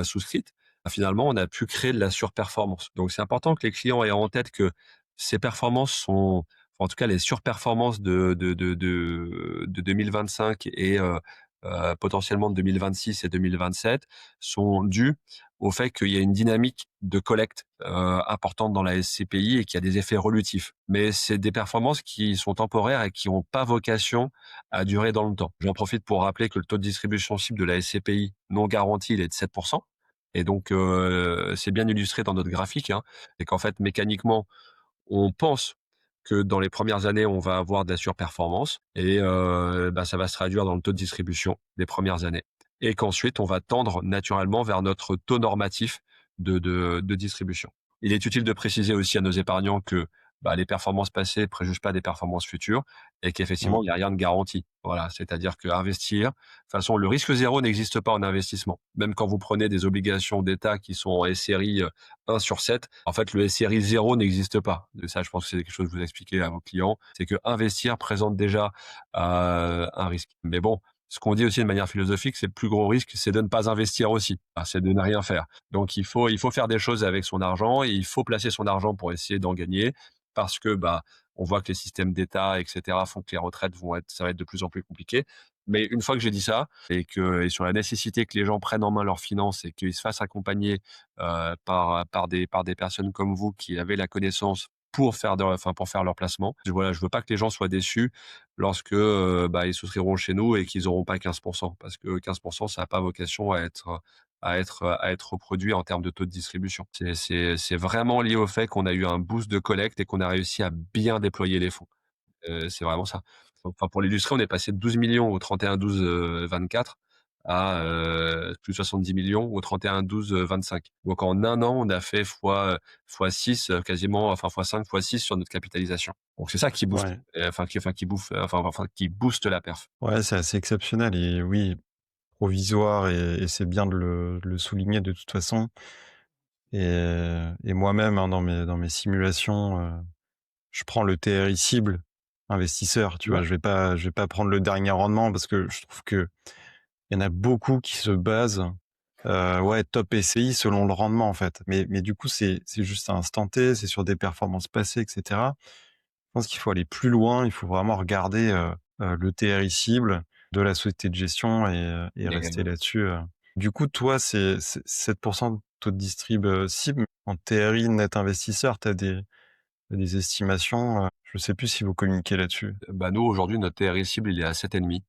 souscrites, bah, finalement on a pu créer de la surperformance. Donc c'est important que les clients aient en tête que ces performances sont en tout cas les surperformances de 2025 et potentiellement de 2026 et 2027 sont dues au fait qu'il y a une dynamique de collecte importante dans la SCPI et qu'il y a des effets relutifs. Mais c'est des performances qui sont temporaires et qui n'ont pas vocation à durer dans le temps. J'en profite pour rappeler que le taux de distribution cible de la SCPI non garanti, il est de 7%. Et donc, c'est bien illustré dans notre graphique, hein, et qu'en fait, mécaniquement, on pense que dans les premières années, on va avoir de la surperformance et bah, ça va se traduire dans le taux de distribution des premières années et qu'ensuite on va tendre naturellement vers notre taux normatif de distribution. Il est utile de préciser aussi à nos épargnants que, bah, les performances passées préjugent pas des performances futures et Mmh. qu'effectivement, il y a rien de garanti. Voilà, c'est-à-dire qu'investir, de toute façon, le risque zéro n'existe pas en investissement. Même quand vous prenez des obligations d'État qui sont en SRI, 1/7, en fait, le SRI 0 n'existe pas. Et ça, je pense que c'est quelque chose que vous expliquez à vos clients, c'est que investir présente déjà un risque. Mais bon, ce qu'on dit aussi de manière philosophique, c'est le plus gros risque, c'est de ne pas investir aussi. Enfin, c'est de ne rien faire. Donc il faut faire des choses avec son argent et il faut placer son argent pour essayer d'en gagner parce que bah on voit que les systèmes d'État, etc., font que les retraites ça va être de plus en plus compliqué. Mais une fois que j'ai dit ça et sur la nécessité que les gens prennent en main leurs finances et qu'ils se fassent accompagner par des personnes comme vous qui avez la connaissance pour faire leur placement. Voilà, je veux pas que les gens soient déçus lorsque, bah, ils souscriront chez nous et qu'ils auront pas 15 parce que 15 ça a pas vocation à être reproduit en termes de taux de distribution. C'est vraiment lié au fait qu'on a eu un boost de collecte et qu'on a réussi à bien déployer les fonds. C'est vraiment ça. Enfin, pour l'illustrer, on est passé de 12 millions au 31/12/24 à plus de 70 millions au 31/12/25. Donc en un an, on a fait fois 6, quasiment, enfin fois 5, fois 6 sur notre capitalisation. Donc c'est ça qui booste, Ouais. qui booste la perf. Ouais, c'est assez exceptionnel et oui, provisoire et c'est bien de le souligner de toute façon et moi-même, hein, dans mes simulations, je prends le TRI cible investisseur, tu vois? Ouais, Je vais pas prendre le dernier rendement parce que je trouve qu'il y en a beaucoup qui se basent, ouais, top SCI selon le rendement, en fait. Mais du coup, c'est juste à instant T, c'est sur des performances passées et cetera. Je pense qu'il faut aller plus loin, il faut vraiment regarder, le TRI cible de la société de gestion et rester mais là-dessus. Du coup, toi, c'est 7 de taux de distrib, cible. En TRI net investisseur, tu as des estimations? Je sais plus si vous communiquez là-dessus? bah, nous, aujourd'hui, notre TRI cible, il est à 7,5.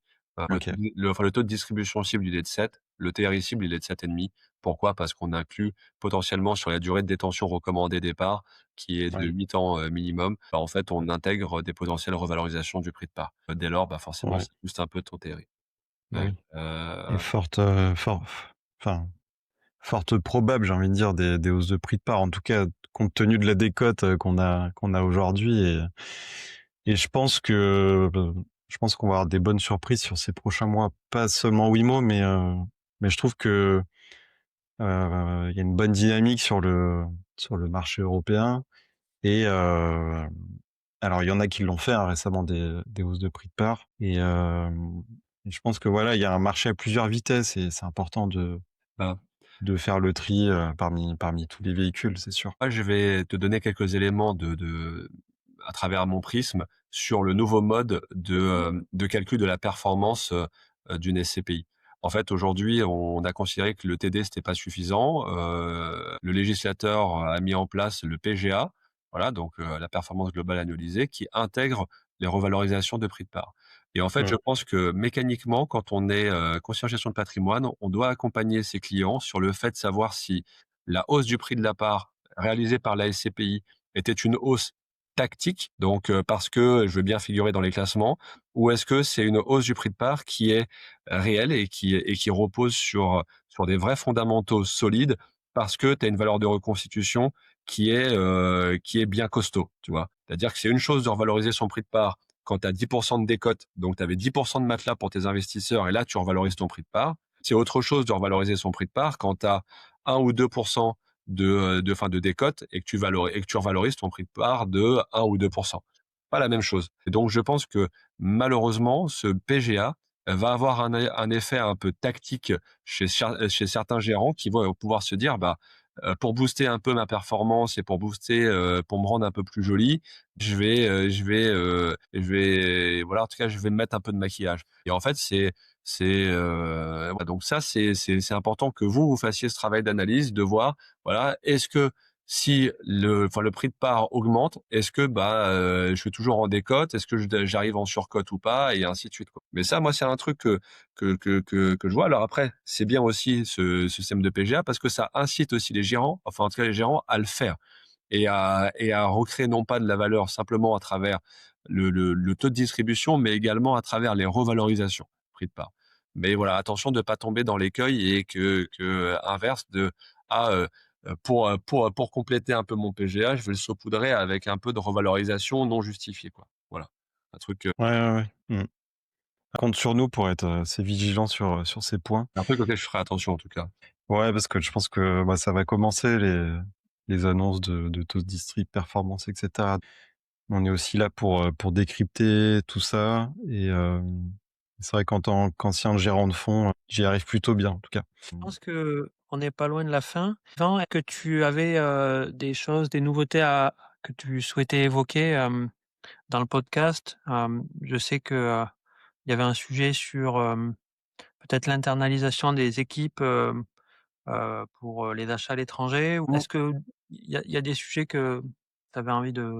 OK. Le taux de distribution cible, il est de 7. Le TRI cible, il est de 7,5. Pourquoi? Parce qu'on inclut potentiellement sur la durée de détention recommandée départ, qui est de Oui, 8 ans, minimum, bah, en fait, on intègre des potentielles revalorisations du prix de part. Dès lors, bah, forcément, ouais, ça booste un peu ton TRI. bah, Ouais, oui et enfin, forte probable, j'ai envie de dire, des hausses de prix de part, en tout cas, compte tenu de la décote, qu'on a aujourd'hui et je pense qu'on va avoir des bonnes surprises sur ces prochains mois. Pas seulement Wimo, mais je trouve que, il y a une bonne dynamique sur le marché européen et alors il y en a qui l'ont fait, hein, récemment des hausses de prix de part et je pense que voilà, il y a un marché à plusieurs vitesses et c'est important de bah, de faire le tri, parmi tous les véhicules, c'est sûr. moi, je vais te donner quelques éléments à travers mon prisme sur le nouveau mode de calcul de la performance, d'une SCPI. En fait, aujourd'hui, on a considéré que le TD, c'était pas suffisant. Le législateur a mis en place le PGA, voilà, donc la performance globale annualisée, qui intègre les revalorisations de prix de part. Et en fait, je Mmh. pense que mécaniquement, quand on est, conseiller en gestion de patrimoine, on doit accompagner ses clients sur le fait de savoir si la hausse du prix de la part réalisée par la SCPI était une hausse tactique, donc parce que je veux bien figurer dans les classements, ou est-ce que c'est une hausse du prix de part qui est réelle et qui repose sur des vrais fondamentaux solides parce que tu as une valeur de reconstitution qui est bien costaud, tu vois? C'est-à-dire que c'est une chose de revaloriser son prix de part quand tu as 10 de décote, donc tu avais 10 de matelas pour tes investisseurs et là tu revalorises ton prix de part. C'est autre chose de revaloriser son prix de part quand tu as 1 ou 2 de décote et que tu revalorises ton prix de part de 1 ou 2. Pas la même chose. Et donc je pense que malheureusement, ce PGA va avoir un effet un peu tactique chez certains gérants qui vont pouvoir se dire: «Bah, pour booster un peu ma performance et pour me rendre un peu plus joli, voilà, en tout cas, je vais me mettre un peu de maquillage». Et en fait, Voilà, donc ça, c'est important que vous fassiez ce travail d'analyse, de voir, voilà, est-ce que si le prix de part augmente, est-ce que, je suis toujours en décote? Est-ce que j'arrive en surcote ou pas? Et ainsi de suite, quoi. Mais ça, moi, c'est un truc que je vois. Alors après, c'est bien aussi ce système de PGA parce que ça incite aussi les gérants, enfin, en tout cas, les gérants à le faire et à recréer non pas de la valeur simplement à travers le taux de distribution, mais également à travers les revalorisations, prix de part. Mais voilà, attention de ne pas tomber dans l'écueil et que inverse de ah pour compléter un peu mon PGA, je vais le saupoudrer avec un peu de revalorisation non justifiée, quoi. Voilà, un truc, Ouais, ouais, ouais. Mmh. Compte sur nous pour être, assez vigilant sur ces points. un truc auquel je ferai attention en tout cas. Ouais, parce que je pense que, bah, ça va commencer les annonces de taux de distrib, performance et cetera. On est aussi là pour décrypter tout ça et c'est vrai qu'en tant qu'ancien gérant de fonds, j'y arrive plutôt bien, en tout cas. Je pense qu'on n'est pas loin de la fin. Yvan, est-ce que tu avais, des choses, des nouveautés que tu souhaitais évoquer, dans le podcast? Je sais que, il y avait un sujet sur, peut-être l'internalisation des équipes, pour, les achats à l'étranger. Ou est-ce qu'il y a des sujets que tu avais envie de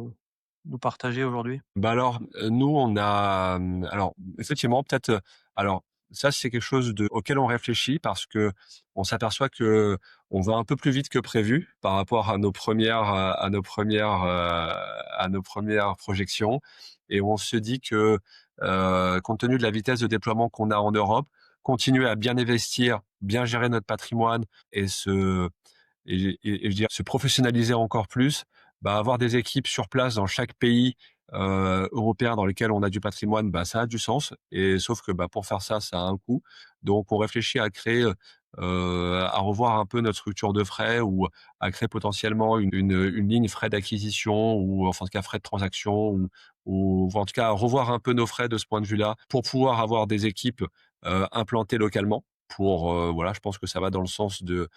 nous partager aujourd'hui? Bah, alors, nous, on a, alors effectivement peut-être, alors ça, c'est quelque chose auquel on réfléchit parce qu'on s'aperçoit qu'on va un peu plus vite que prévu par rapport à nos premières projections et on se dit que, compte tenu de la vitesse de déploiement qu'on a en Europe, continuer à bien investir, bien gérer notre patrimoine et je dirais se professionnaliser encore plus, avoir des équipes sur place dans chaque pays européen dans lequel on a du patrimoine, ça a du sens. Et sauf que pour faire ça, ça a un coût. Donc on réfléchit à créer, à revoir un peu notre structure de frais ou à créer potentiellement une ligne frais d'acquisition ou enfin en tout cas frais de transaction ou en tout cas à revoir un peu nos frais de ce point de vue-là pour pouvoir avoir des équipes implantées localement. Voilà, je pense que ça va dans le sens de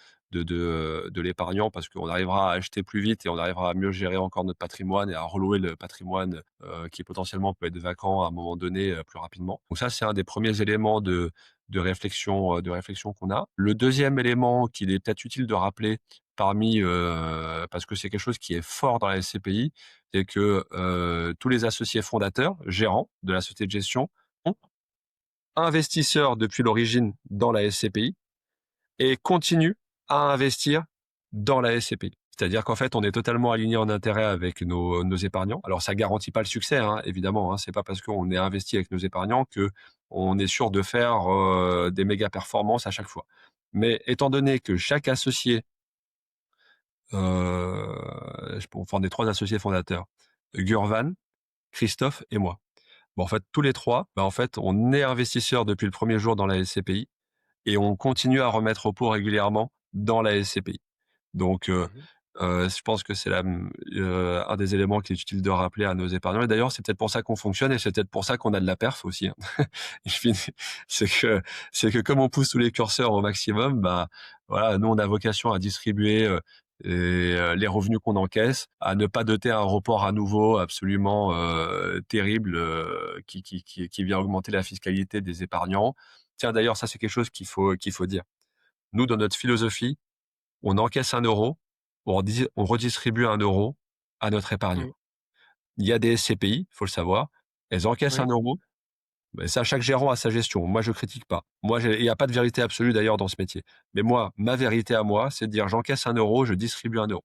l'épargnant parce qu'on arrivera à acheter plus vite et on arrivera à mieux gérer encore notre patrimoine et à relouer le patrimoine qui potentiellement peut être vacant à un moment donné plus rapidement. Donc ça, c'est un des premiers éléments de réflexion qu'on a. Le deuxième élément qu'il est peut-être utile de rappeler parce que c'est quelque chose qui est fort dans la SCPI, c'est que tous les associés fondateurs, gérants de la société de gestion, sont investisseurs depuis l'origine dans la SCPI et continue à investir dans la SCPI. C'est-à-dire qu'en fait, on est totalement aligné en intérêt avec nos épargnants. Alors, ça garantit pas le succès, hein, évidemment. Hein. C'est pas parce qu'on est investi avec nos épargnants que on est sûr de faire des méga performances à chaque fois. Mais étant donné que chaque associé, on est 3 associés fondateurs, Gurvan, Christophe et moi. Bon, en fait, tous les 3, en fait, on est investisseurs depuis le premier jour dans la SCPI et on continue à remettre au pot régulièrement dans la SCPI. Donc, Mmh. je pense que c'est un des éléments qui est utile de rappeler à nos épargnants et d'ailleurs, c'est peut-être pour ça qu'on fonctionne et c'est peut-être pour ça qu'on a de la perf aussi, hein. Je finis c'est que comme on pousse tous les curseurs au maximum, voilà, nous, on a vocation à distribuer, les revenus qu'on encaisse, à ne pas doter un report à nouveau absolument, terrible, qui vient augmenter la fiscalité des épargnants. Tiens, d'ailleurs, ça, c'est quelque chose qu'il faut dire. Nous, dans notre philosophie, on encaisse 1 €, on redistribue 1 € à notre épargnant. Oui, Il y a des SCPI, faut le savoir, elles encaissent oui. 1 €, mais ça, chaque gérant a sa gestion. Moi, je critique pas. Moi, il y a pas de vérité absolue d'ailleurs dans ce métier. Mais moi, ma vérité à moi, c'est de dire j'encaisse 1 €, je distribue 1 €.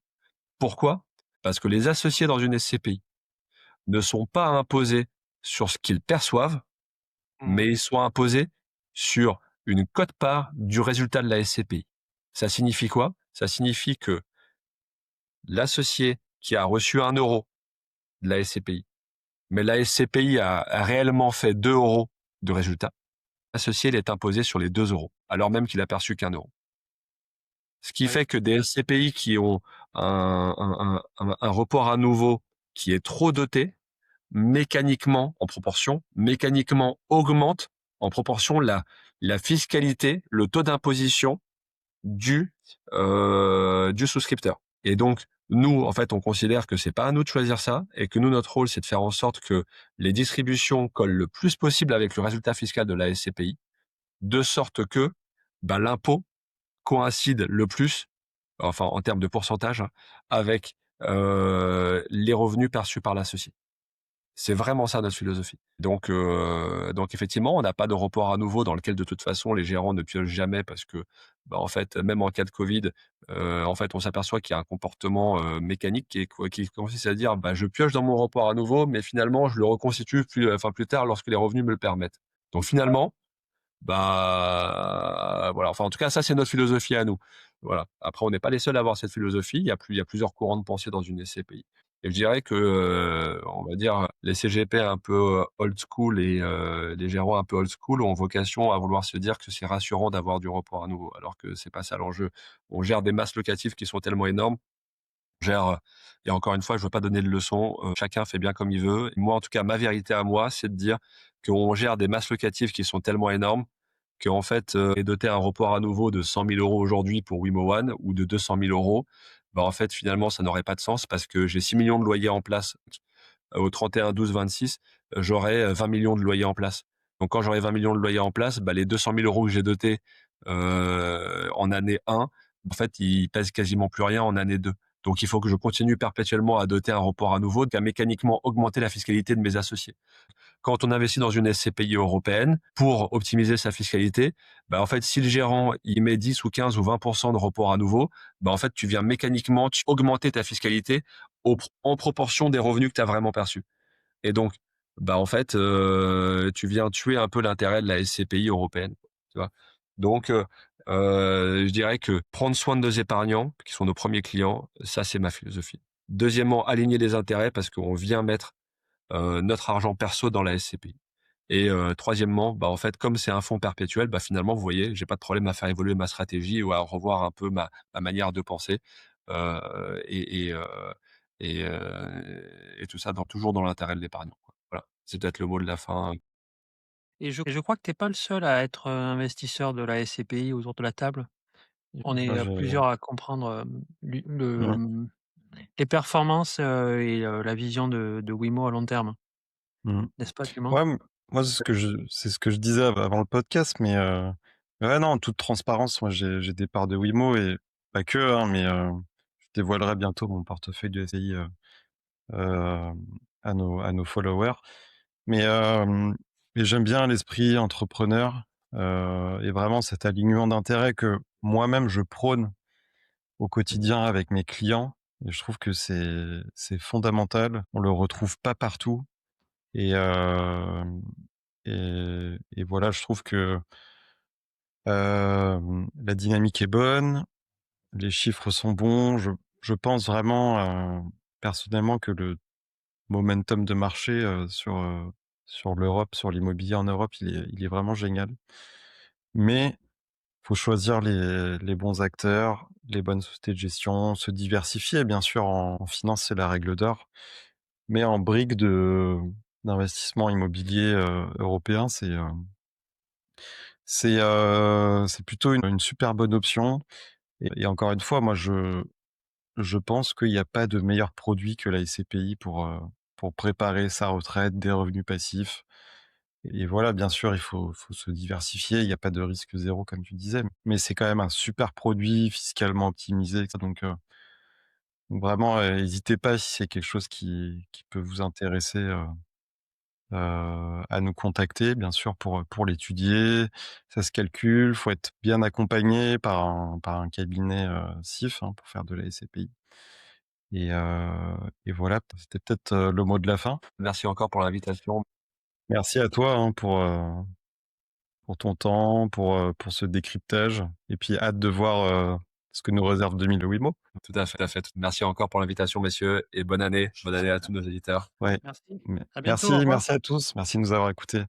Pourquoi? Parce que les associés dans une SCPI ne sont pas imposés sur ce qu'ils perçoivent, Mmh. mais ils sont imposés sur une quote-part du résultat de la SCPI. Ça signifie quoi? Ça signifie que l'associé qui a reçu 1 € de la SCPI, mais la SCPI a réellement fait 2 € de résultat, l'associé il est imposé sur les 2 €, alors même qu'il a perçu qu'1 €. Ce qui Oui. fait que des SCPI qui ont un report à nouveau qui est trop doté, mécaniquement, en proportion, mécaniquement augmente en proportion la fiscalité, le taux d'imposition du souscripteur. Et donc, nous, en fait, on considère que c'est pas à nous de choisir ça et que nous, notre rôle, c'est de faire en sorte que les distributions collent le plus possible avec le résultat fiscal de la SCPI. de sorte que l'impôt coïncide le plus, enfin en termes de pourcentage, hein, avec les revenus perçus par l'associé. C'est vraiment ça notre philosophie. Donc effectivement, on n'a pas de report à nouveau dans lequel de toute façon les gérants ne piochent jamais parce que, en fait, même en cas de Covid, en fait, on s'aperçoit qu'il y a un comportement, mécanique qui consiste à dire: «Je pioche dans mon report à nouveau, mais finalement je le reconstitue plus tard lorsque les revenus me le permettent». Donc finalement, voilà, enfin en tout cas ça c'est notre philosophie à nous. Voilà. Après on n'est pas les seuls à avoir cette philosophie, il y a plusieurs courants de pensée dans une SCPI. Et je dirais que, on va dire les CGP un peu, old school et les gérants un peu old school ont vocation à vouloir se dire que c'est rassurant d'avoir du report à nouveau, alors que c'est pas ça l'enjeu. On gère des masses locatives qui sont tellement énormes, on gère, et encore une fois, je veux pas donner de leçons, chacun fait bien comme il veut. Moi en tout cas, ma vérité à moi, c'est de dire qu'on gère des masses locatives qui sont tellement énormes qu'en fait, est doté un report à nouveau de 100 000 € aujourd'hui pour Wimo One ou de 200 000 €, en fait, finalement, ça n'aurait pas de sens parce que j'ai 6 millions de loyers en place. Au 31/12/26, j'aurai 20 millions de loyers en place. Donc quand j'aurai 20 millions de loyers en place, les 200 000 € que j'ai dotés, en année 1, en fait, ils pèsent quasiment plus rien en année 2. Donc il faut que je continue perpétuellement à doter un report à nouveau, qui a mécaniquement augmenté la fiscalité de mes associés. Quand on investit dans une SCPI européenne pour optimiser sa fiscalité, en fait, si le gérant il met 10 ou 15 ou 20% de report à nouveau, en fait, tu viens mécaniquement augmenter ta fiscalité en proportion des revenus que tu as vraiment perçus. Et donc, en fait, tu viens tuer un peu l'intérêt de la SCPI européenne, tu vois. Donc, je dirais que prendre soin de nos épargnants, qui sont nos premiers clients, ça c'est ma philosophie. Deuxièmement, aligner les intérêts parce qu'on vient mettre notre argent perso dans la SCPI. Et troisièmement, en fait, comme c'est un fonds perpétuel, finalement, vous voyez, j'ai pas de problème à faire évoluer ma stratégie ou à revoir un peu ma manière de penser, heu et et heu et tout ça toujours dans l'intérêt de l'épargnant, quoi. Voilà, c'est peut-être le mot de la fin. Et je crois que tu es pas le seul à être, investisseur de la SCPI autour de la table. On est, Moi, plusieurs à comprendre, mmh, les performances, et la vision de Wimo à long terme. mmh. N'est-ce pas, Clément? Ouais, moi, c'est ce que je disais avant le podcast, mais ouais, non, en toute transparence, moi, j'ai des parts de Wimo et pas que, hein, mais je dévoilerai bientôt mon portefeuille de SCI, hem, à nos followers. Mais mais j'aime bien l'esprit entrepreneur, et vraiment cet alignement d'intérêts que moi-même je prône au quotidien avec mes clients et je trouve que c'est fondamental. On le retrouve pas partout et et voilà, je trouve que, la dynamique est bonne, les chiffres sont bons. Je pense vraiment, personnellement que le momentum de marché, sur l'Europe, sur l'immobilier en Europe, il est vraiment génial. Mais faut choisir les bons acteurs, les bonnes sociétés de gestion, se diversifier bien sûr en finance, c'est la règle d'or. Mais en brique d'investissement immobilier, européen, c'est plutôt une super bonne option et encore une fois, moi je pense qu'il y a pas de meilleur produit que la SCPI pour préparer sa retraite, des revenus passifs et voilà, bien sûr, il faut se diversifier, il y a pas de risque zéro comme tu disais, mais c'est quand même un super produit fiscalement optimisé, donc vraiment, hésitez pas si c'est quelque chose qui peut vous intéresser, à nous contacter, bien sûr, pour l'étudier. Ça se calcule, faut être bien accompagné par un cabinet, CIF, hein, pour faire de la SCPI et et voilà, c'était peut-être, le mot de la fin. Merci encore pour l'invitation. Merci à toi, hein, pour ton temps, pour ce décryptage et puis hâte de voir, ce que nous réserve 2000 Wimo. Tout à fait, tout à fait. Merci encore pour l'invitation, messieurs, et bonne année. Bonne année à tous nos éditeurs. Ouais, Merci. mais À bientôt, au merci, revoir. merci à tous, merci de nous avoir écoutés.